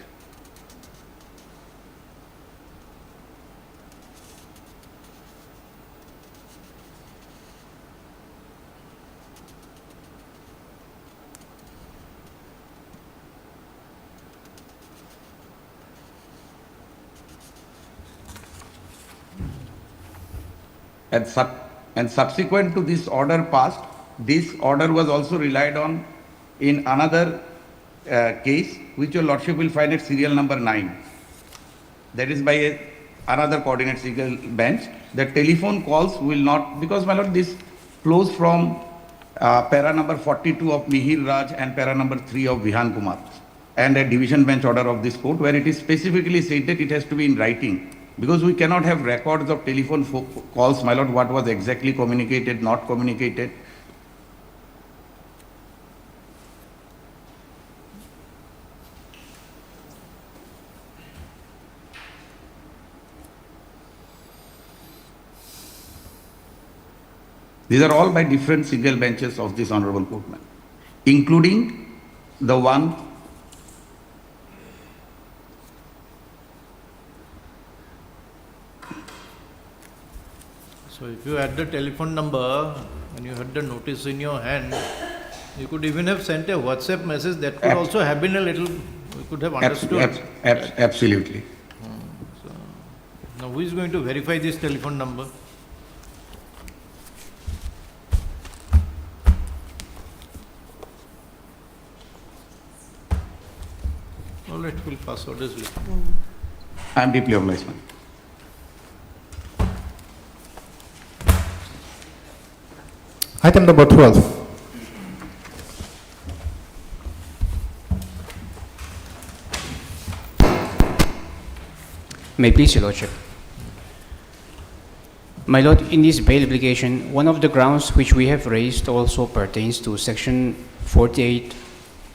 And subsequent to this order passed, this order was also relied on in another case, which your lordship will find at serial number 9. That is by another coordinate single bench. The telephone calls will not, because my lord, this flows from para number 42 of Mihir Raj and para number 3 of Vihan Kumar, and a division bench order of this court where it is specifically said that it has to be in writing. Because we cannot have records of telephone calls, my lord, what was exactly communicated, not communicated. These are all by different single benches of this honorable court, including the one So if you had the telephone number and you had the notice in your hand, you could even have sent a WhatsApp message that could also have been a little We could have understood. Absolutely. So, now who is going to verify this telephone number? All right, we'll pass orders with. I am deeply obliged, ma'am. Item number 12. May please, Your Lordship. My Lord, in this bail application, one of the grounds which we have raised also pertains to Section 48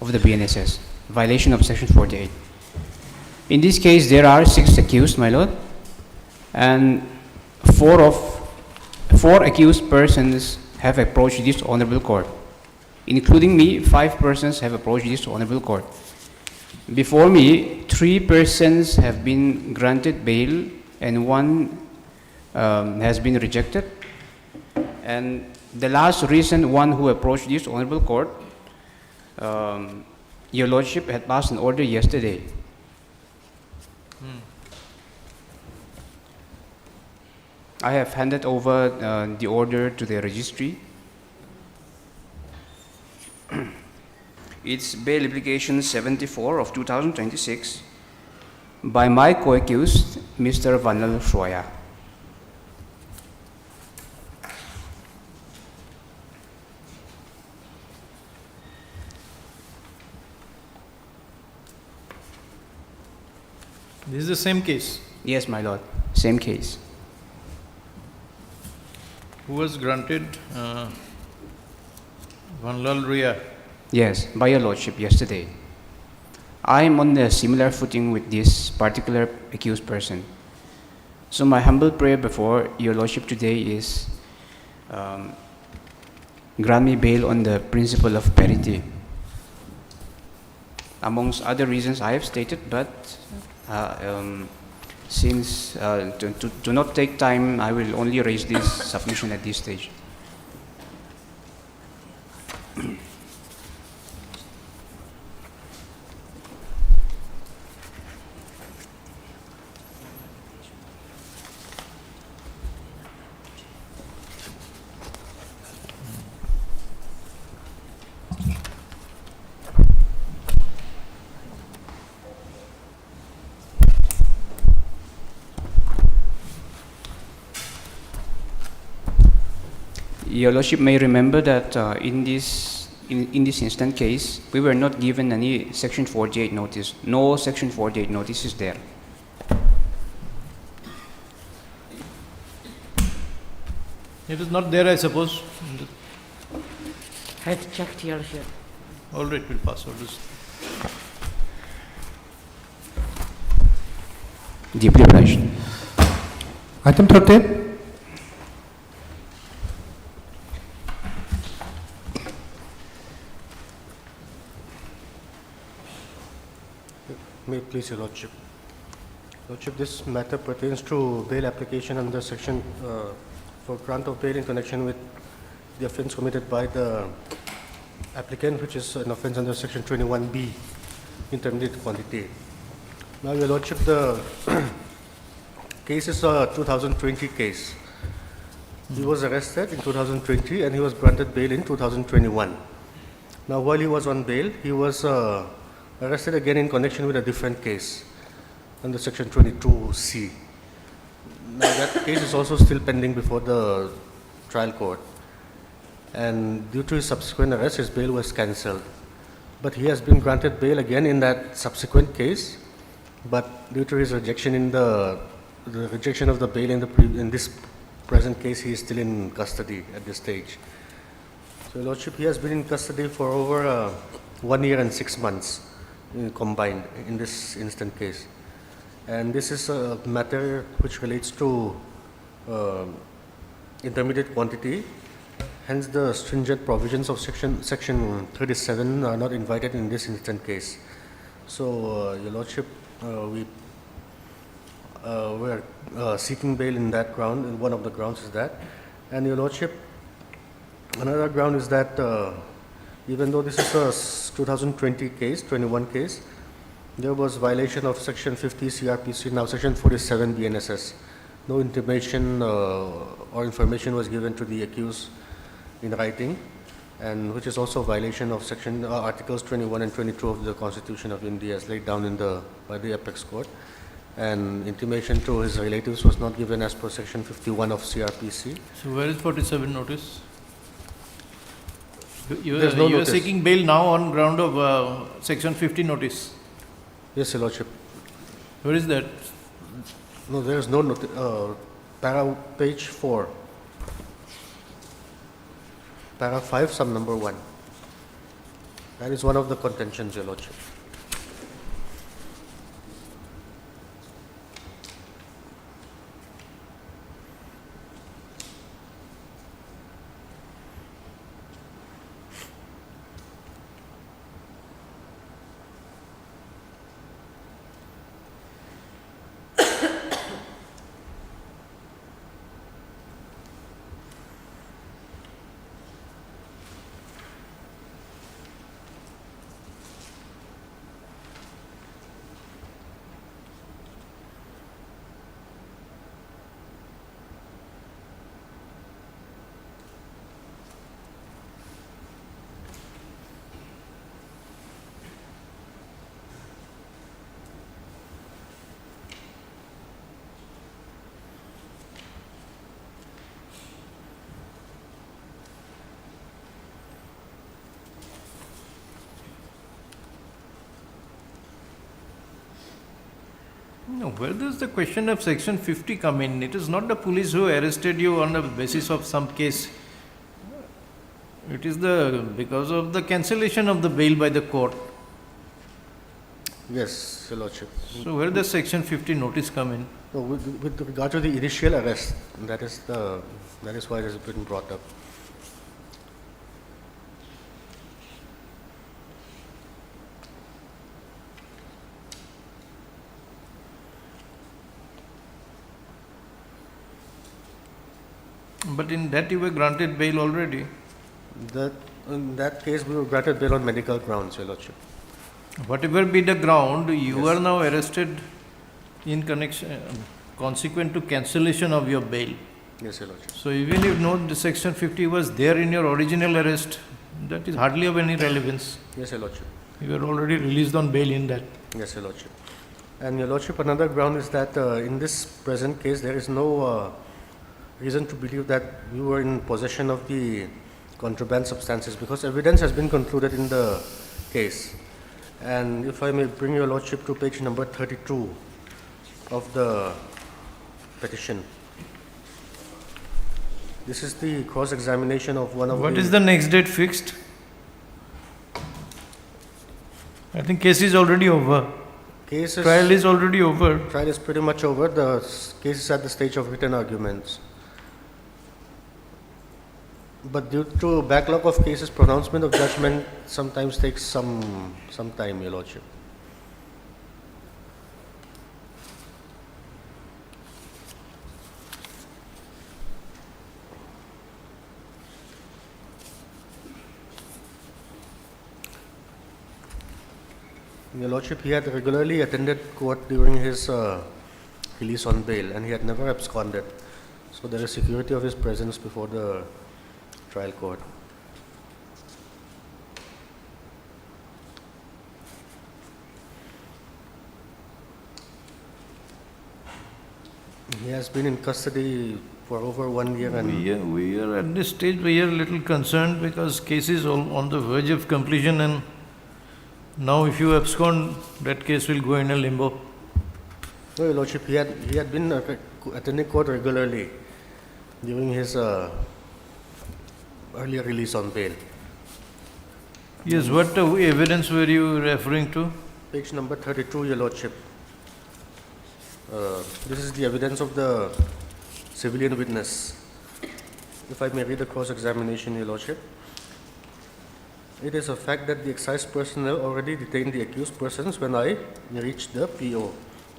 of the BNSS, violation of Section 48. In this case, there are 6 accused, my Lord, and 4 accused persons have approached this honorable court. Including me, 5 persons have approached this honorable court. Before me, 3 persons have been granted bail and 1 has been rejected. And the last recent one who approached this honorable court, Your Lordship had passed an order yesterday. I have handed over the order to the registry. It's bail application 74 of 2026 by my co-accused, Mr. Vanal Shoya. This is the same case. Yes, my lord, same case. Who was granted Vanlal Ria? Yes, by your lordship yesterday. I am on a similar footing with this particular accused person. So my humble prayer before your lordship today is grant me bail on the principle of parity. Amongst other reasons I have stated, but since to not take time, I will only raise this submission at this stage. Your Lordship may remember that in this instant case, we were not given any Section 48 notice. No Section 48 notice is there. It is not there, I suppose. Had checked, Your Lordship. All right, we'll pass orders. Deeply obliged. Item 13. May it please your Lordship. Lordship, this matter pertains to bail application under section for grant of bail in connection with the offence committed by the applicant, which is an offence under section 21B, intermediate quantity. Now, your Lordship, the case is a 2020 case. He was arrested in 2020 and he was granted bail in 2021. Now, while he was on bail, he was arrested again in connection with a different case under section 22C. Now that case is also still pending before the trial court, and due to his subsequent arrest, his bail was cancelled. But he has been granted bail again in that subsequent case, but due to his rejection in the rejection of the bail in this present case, he is still in custody at this stage. So, Your Lordship, he has been in custody for over 1 year and 6 months. Combined in this instant case, and this is a matter which relates to intermediate quantity. Hence, the stringent provisions of section 37 are not invited in this instant case. So, Your Lordship, we are seeking bail in that ground, and one of the grounds is that. And Your Lordship, another ground is that even though this is a 2020 case, 21 case, There was violation of section 50 CRPC, now section 47 BNSS. No intimation or information was given to the accused in writing, and which is also a violation of section articles 21 and 22 of the Constitution of India as laid down by the apex court. And intimation to his relatives was not given as per section 51 of CRPC. So where is 47 notice? You There's no are notice. seeking bail now on ground of section 50 notice. Yes, Your Lordship. Where is that? No, there is no notice. Page 4. Para 5, sum number 1. That is one of the contentions, Your Lordship. No, where does the question of section 50 come in? It is not the police who arrested you on the basis of some case. It is because of the cancellation of the bail by the court. Yes, Your Lordship. So where does section 50 notice come in? No, with regard to the initial arrest, that is why it has been brought up. But in that you were granted bail already. In that case, we were granted bail on medical grounds, Your Lordship. Whatever be the ground, you are now arrested in consequent to cancellation of your bail. Yes, Your Lordship. So even if the section 50 was there in your original arrest, that is hardly of any relevance. Yes, Your Lordship. You were already released on bail in that. Yes, Your Lordship. And Your Lordship, another ground is that in this present case, there is no reason to believe that you were in possession of the contraband substances, because evidence has been concluded in the case. And if I may bring Your Lordship to page number 32 of the petition. This is the cross-examination of one of What is the next date fixed? I think case is already over. Trial is already over. Trial is pretty much over. The case is at the stage of written arguments. But due to backlog of cases, pronouncement of judgment sometimes takes some time, Your Lordship. Your Lordship, he had regularly attended court during his release on bail, and he had never absconded. So there is security of his presence before the trial court. He has been in custody for over 1 year, and we are at this stage, we are a little concerned because case is on the verge of completion, and now if you abscond, that case will go in a limbo. No, Your Lordship, he had been attending court regularly during his earlier release on bail. Yes, what evidence were you referring to? Page number 32, Your Lordship. This is the evidence of the civilian witness. If I may read the cross-examination, Your Lordship. It is a fact that the excise personnel already detained the accused persons when I reached the PO.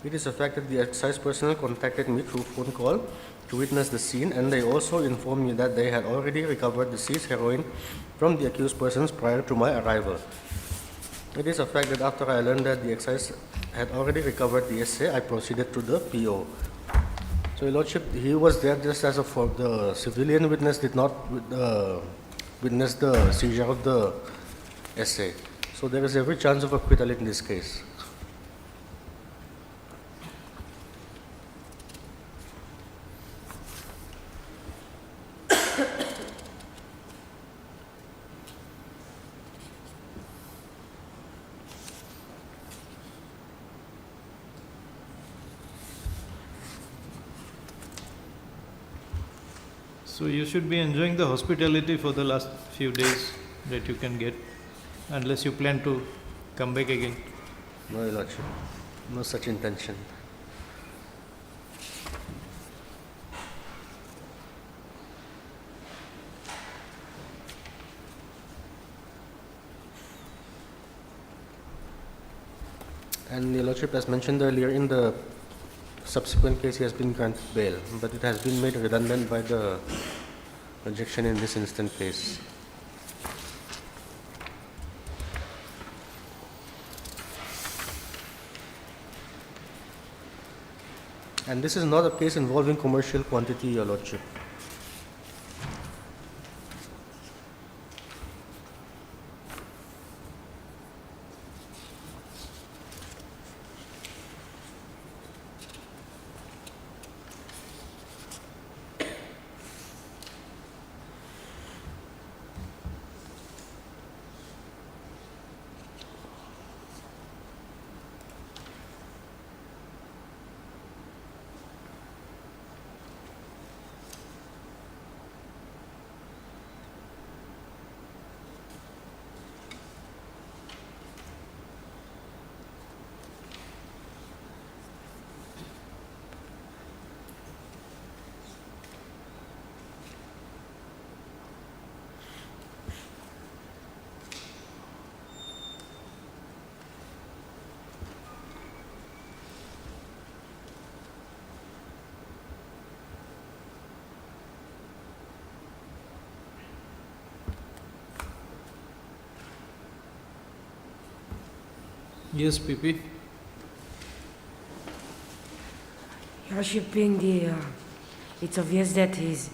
It is a fact that the excise personnel contacted me through phone call to witness the scene, and they also informed me that they had already recovered the seized heroin from the accused persons prior to my arrival. It is a fact that after I learned that the excise had already recovered the essay, I proceeded to the PO. So, Your Lordship, he was there just as the civilian witness did not witness the seizure of the essay. So, there is every chance of acquittal in this case. So you should be enjoying the hospitality for the last few days that you can get, unless you plan to come back again. No, Your Lordship, no such intention. And Your Lordship, as mentioned earlier, in the subsequent case he has been granted bail, but it has been made redundant by the rejection in this instant case. And this is not a case involving commercial quantity, Your Lordship. Yes, PP. Your Lordship, being it's obvious that he's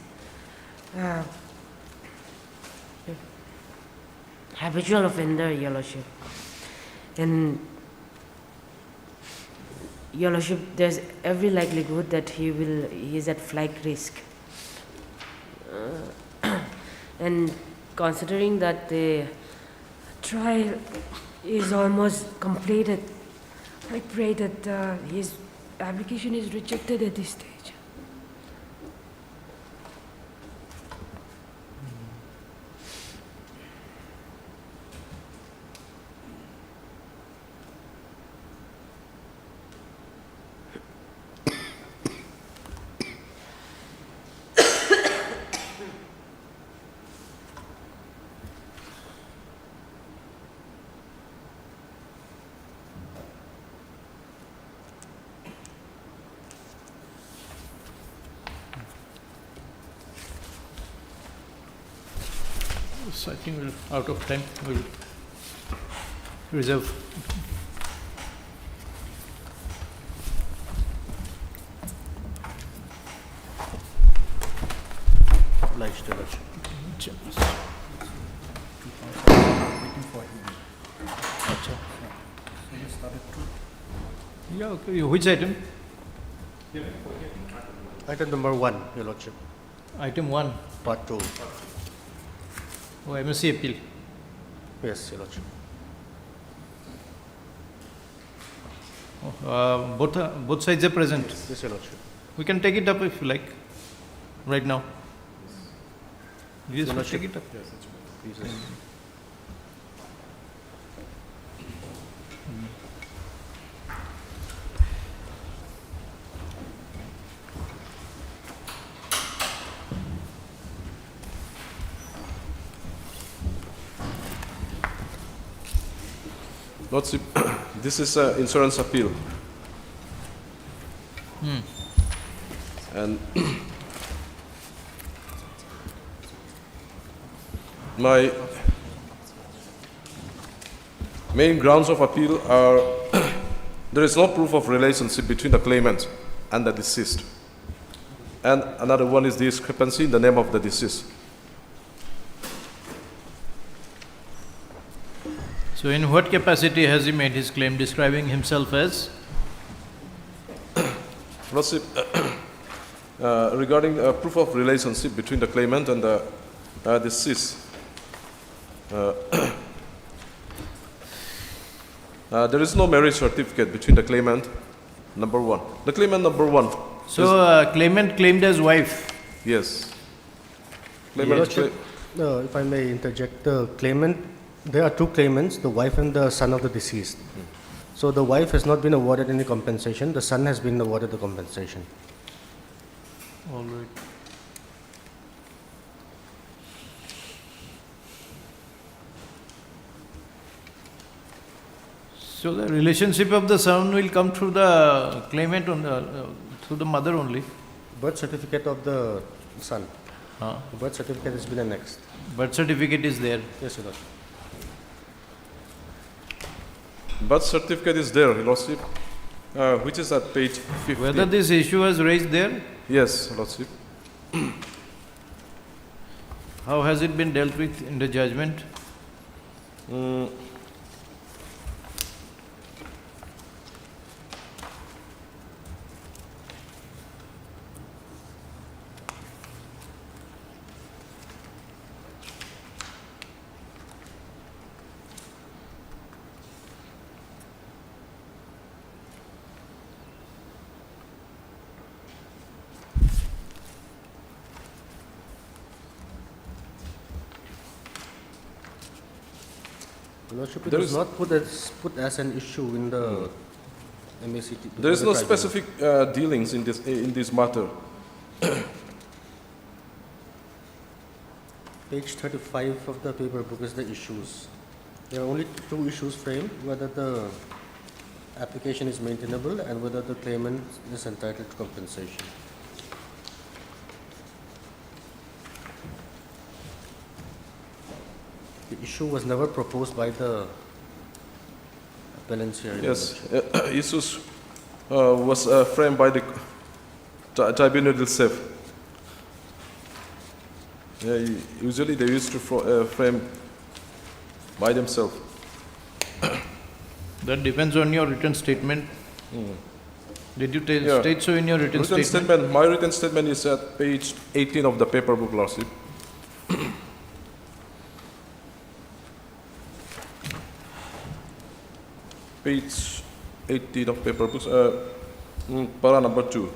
habitual offender, Your Lordship. And Your Lordship, there's every likelihood that he is at flight risk. And considering that the trial is almost completed, I pray that his application is rejected at this stage. So I think we're out of time. We'll reserve. Obliged, Your Lordship. Yeah, okay. Which item? Item number 1, Your Lordship. Item 1. Part 2. Oh, MSc appeal. Yes, Your Lordship. Oh, both sides are present. Yes, Your Lordship. We can take it up if you like, right now. Yes, Your we'll Lordship. take it up. Yes, please. Lordship, this is an insurance appeal. And Main grounds of appeal are there is no proof of relationship between the claimant and the deceased. And another one is the discrepancy in the name of the deceased. So in what capacity has he made his claim, describing himself as? Lordship, regarding proof of relationship between the claimant and the deceased, there is no marriage certificate between the claimant, number one. The claimant number one. So claimant claimed as wife? Yes. Your Lordship, if I may interject, the claimant, there are two claimants, the wife and the son of the deceased. So the wife has not been awarded any compensation, the son has been awarded the compensation. All right. So the relationship of the son will come through the claimant, through the mother only? Birth certificate of the son. Birth certificate has been annexed. Birth certificate is there? Yes, Your Lordship. Birth certificate is there, Your Lordship, which is at page 50. Whether this issue was raised there? Yes, Your Lordship. How has it been dealt with in the judgment? Your Lordship, it was not put as an issue in the MACT. There is no specific dealings in this matter. Page 35 of the paper book is the issues. There are only two issues framed, whether the application is maintainable and whether the claimant is entitled to compensation. The issue was never proposed by the appellants here. Yes, issues was framed by the tribunal itself. Usually they used to frame by themselves. That depends on your written statement. Did you state so in your written statement? My written statement is at page 18 of the paper book, Lordship. Page 18 of paper books, para number 2.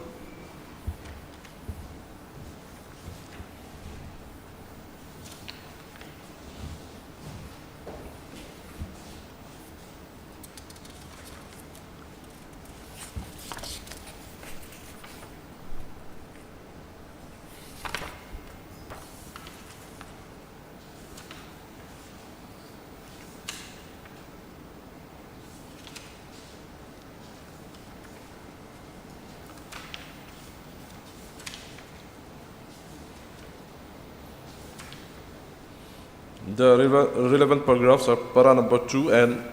The relevant paragraphs are para number 2 and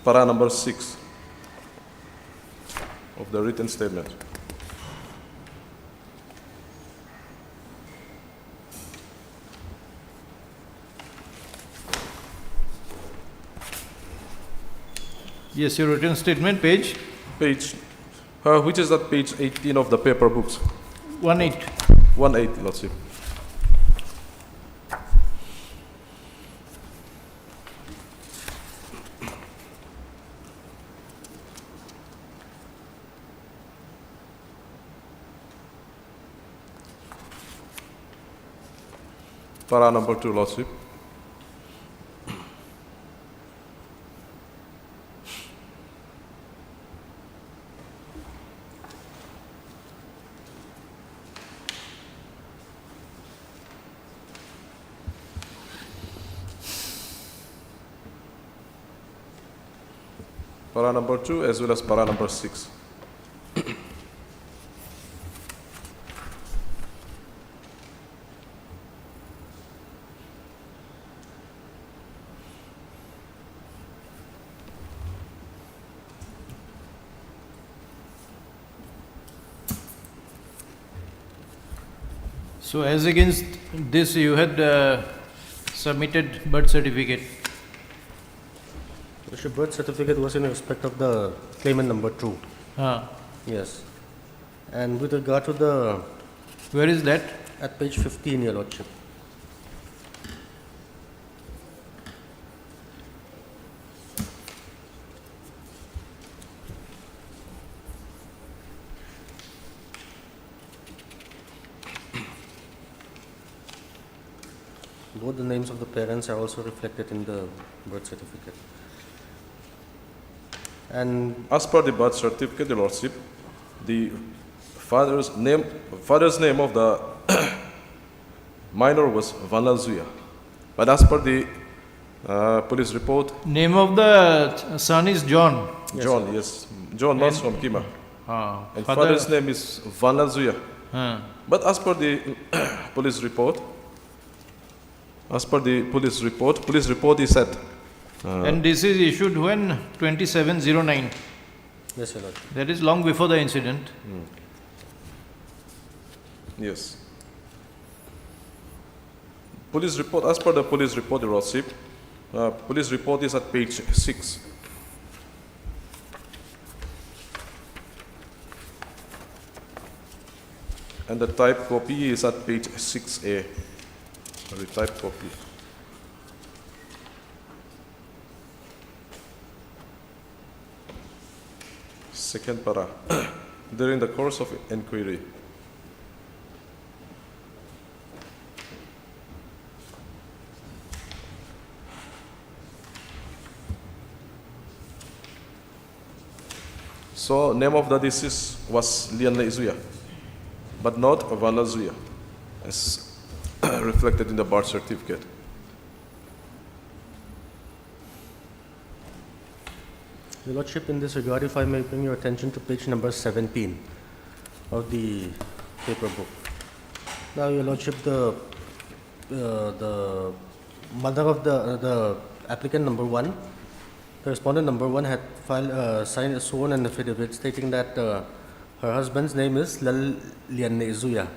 para number 6 of the written statement. Yes, your written statement, page? Which is at page 18 of the paper books. 18. 18, Lordship. Para number 2, Lordship. Para number 2 as well as para number 6. So as against this, you had submitted birth certificate. The birth certificate was in respect of the claimant number 2. Yes. And with regard to the... Where is that? At page 15, Your Lordship. Both the names of the parents are also reflected in the birth certificate. And as per the birth certificate, Your Lordship, the father's name of the minor was Vanalzuya. But as per the police report, name of the son is John. John, yes. John was from Kima. And father's name is Vanalzuya. But as per the police report, police report is at... and this is issued when? 2709. Yes, Your Lord. That is long before the incident. Yes. Police report, as per the police report, Your Lordship, police report is at page 6. And the type copy is at page 6A. The type copy. Second para. During the course of inquiry. So, name of the deceased was Lianle Izuya, but not Vanalzuya, as reflected in the birth certificate. Your Lordship, in this regard, if I may bring your attention to page number 17 of the paper book. Now, Your Lordship, the mother of the applicant number 1, the respondent number 1 had signed a sworn affidavit stating that her husband's name is Lianne Izuya,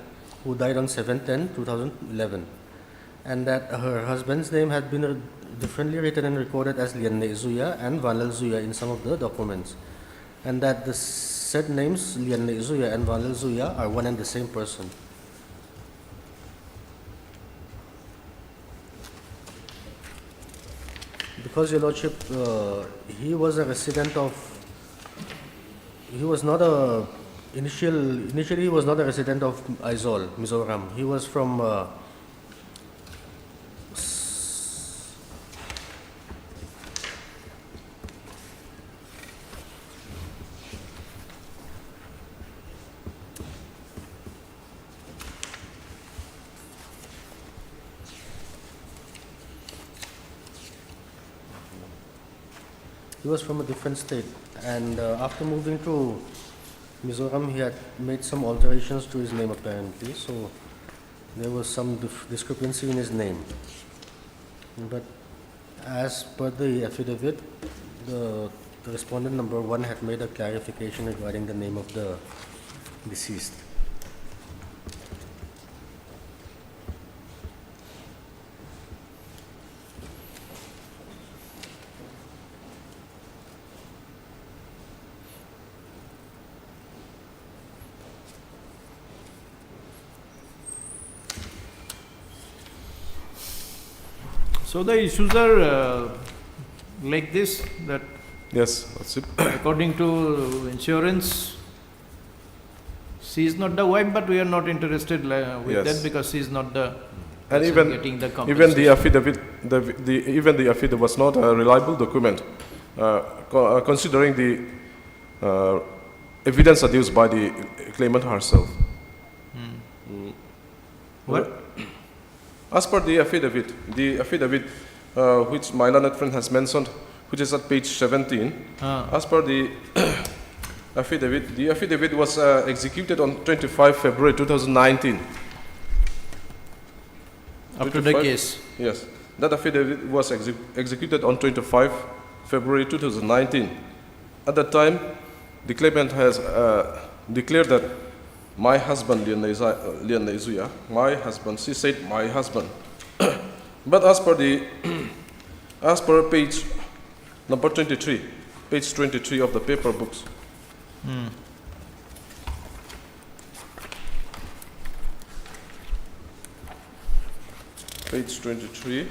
who died on 7/10/2011, and that her husband's name had been differently written and recorded as Lianne Izuya and Vanal Zuya in some of the documents, and that the said names Lianne Izuya and Vanal Zuya are one and the same person. Because, Your Lordship, he was a resident of, he was not a, initially he was not a resident of Aizawl, Mizoram. He was from he was from a different state, and after moving to Mizoram, he had made some alterations to his name apparently, so there was some discrepancy in his name. But as per the affidavit, the respondent number 1 had made a clarification regarding the name of the deceased. So the issues are like this, that yes, that's it. According to insurance, she is not the wife, but we are not interested with that because she is not the and person getting the even the compensation. affidavit, even the affidavit was not a reliable document, considering the evidence adduced by the claimant herself. What? As per the affidavit which my learned friend has mentioned, which is at page 17, as per the affidavit was executed on 25 February 2019. Up to the case? Yes. That affidavit was executed on 25 February 2019. At that time, the claimant has declared that my husband, Lian Izuya, my husband, she said my husband. But as per page number 23, page 23 of the paper books, page 23,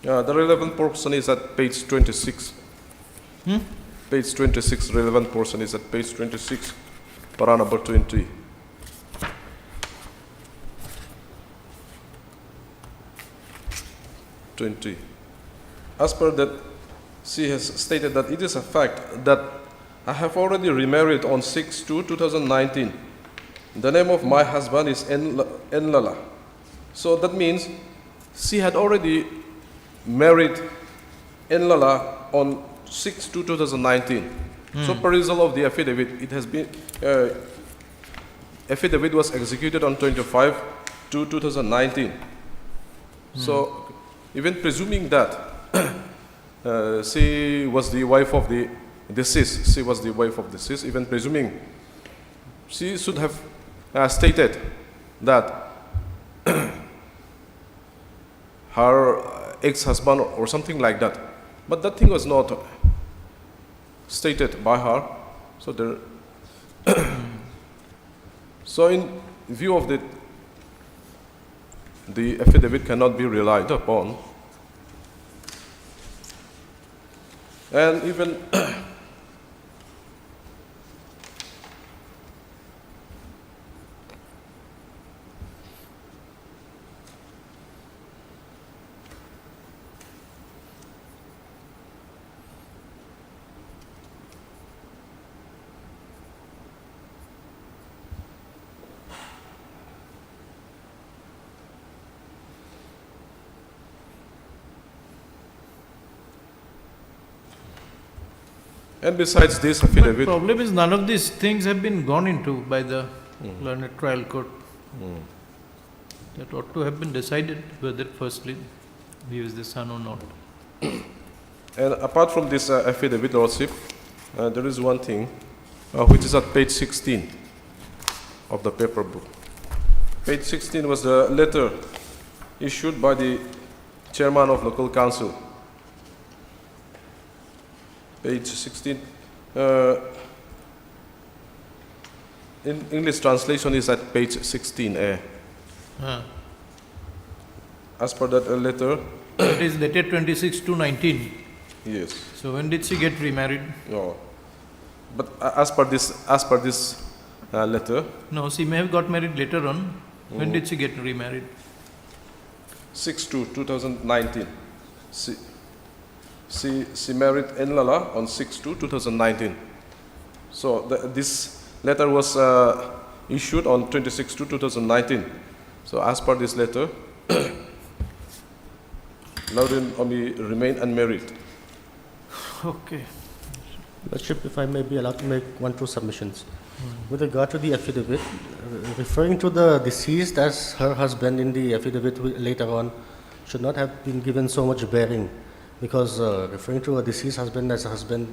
the relevant portion is at page 26. Page 26, relevant portion is at page 26, para number 20. As per that, she has stated that it is a fact that I have already remarried on 6/2/2019. The name of my husband is Enlala. So that means she had already married Enlala on 6/2/2019. So per result of the affidavit, it has been affidavit was executed on 25/2/2019. So even presuming that she was the wife of the deceased, even presuming, she should have stated that her ex-husband or something like that. But that thing was not stated by her. So there so in view of the affidavit cannot be relied upon. And even and besides this affidavit, the problem is none of these things have been gone into by the learned trial court. That ought to have been decided whether firstly he is the son or not. and apart from this affidavit, Lordship, there is one thing which is at page 16 of the paper book. Page 16 was the letter issued by the chairman of local council. Page 16. In English translation is at page 16a. As per that letter, it is dated 26/2/19. Yes. So when did she get remarried? No. But as per this letter. No, she may have got married later on. When did she get remarried? 6/2/2019. She married Enlala on 6/2/2019. So this letter was issued on 26/2/2019. So as per this letter, Lauren Omi remained unmarried. Okay. Lordship, if I may be allowed to make 1-2 submissions. With regard to the affidavit, referring to the deceased as her husband in the affidavit later on should not have been given so much bearing, because referring to a deceased husband as a husband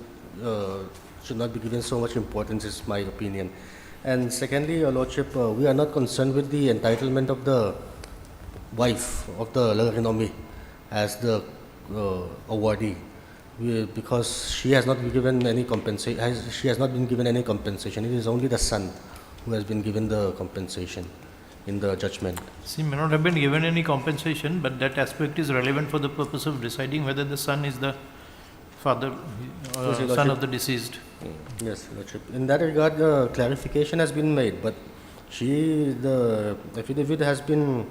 should not be given so much importance, is my opinion. And secondly, Your Lordship, we are not concerned with the entitlement of the wife of the Larinomi as the awardee, because she has not been given any compensation. She has not been given any compensation. It is only the son who has been given the compensation in the judgment. She may not have been given any compensation, but that aspect is relevant for the purpose of deciding whether the son is the father, son of the deceased. Yes, Lordship. In that regard, clarification has been made, but the affidavit has been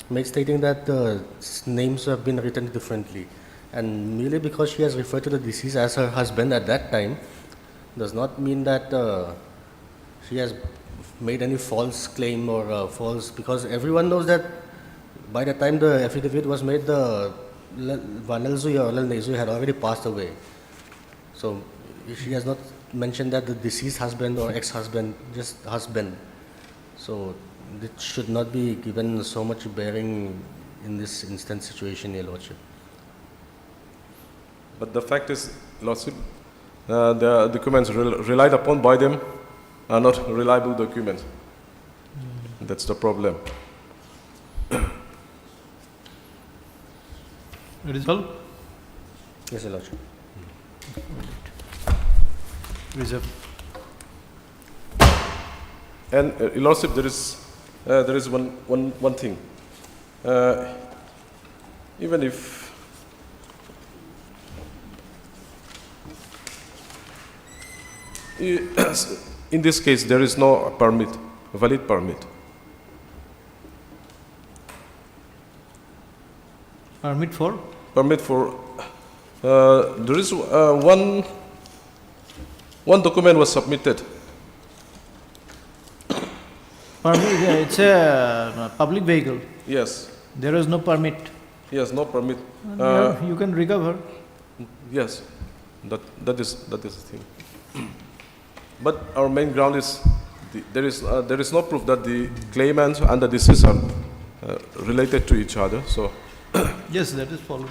made stating that the names have been written differently. And merely because she has referred to the deceased as her husband at that time does not mean that she has made any false claim or false, because everyone knows that by the time the affidavit was made, the Vanelzuya or Lalnezuya had already passed away. So she has not mentioned that the deceased husband or ex-husband, just husband. So it should not be given so much bearing in this instant situation, Your Lordship. But the fact is, Lordship, the documents relied upon by them are not reliable documents. That's the problem. Result? Yes, Your Lordship. Reserve. And Your Lordship, there is one thing. Even if in this case there is no permit, valid permit. Permit for? Permit for there is one document was submitted. Permit, yeah, it's a public vehicle. Yes. There is no permit. Yes, no permit. You can recover. Yes, that is the thing. But our main ground is there is no proof that the claimant and the deceased are related to each other. So yes, that is followed.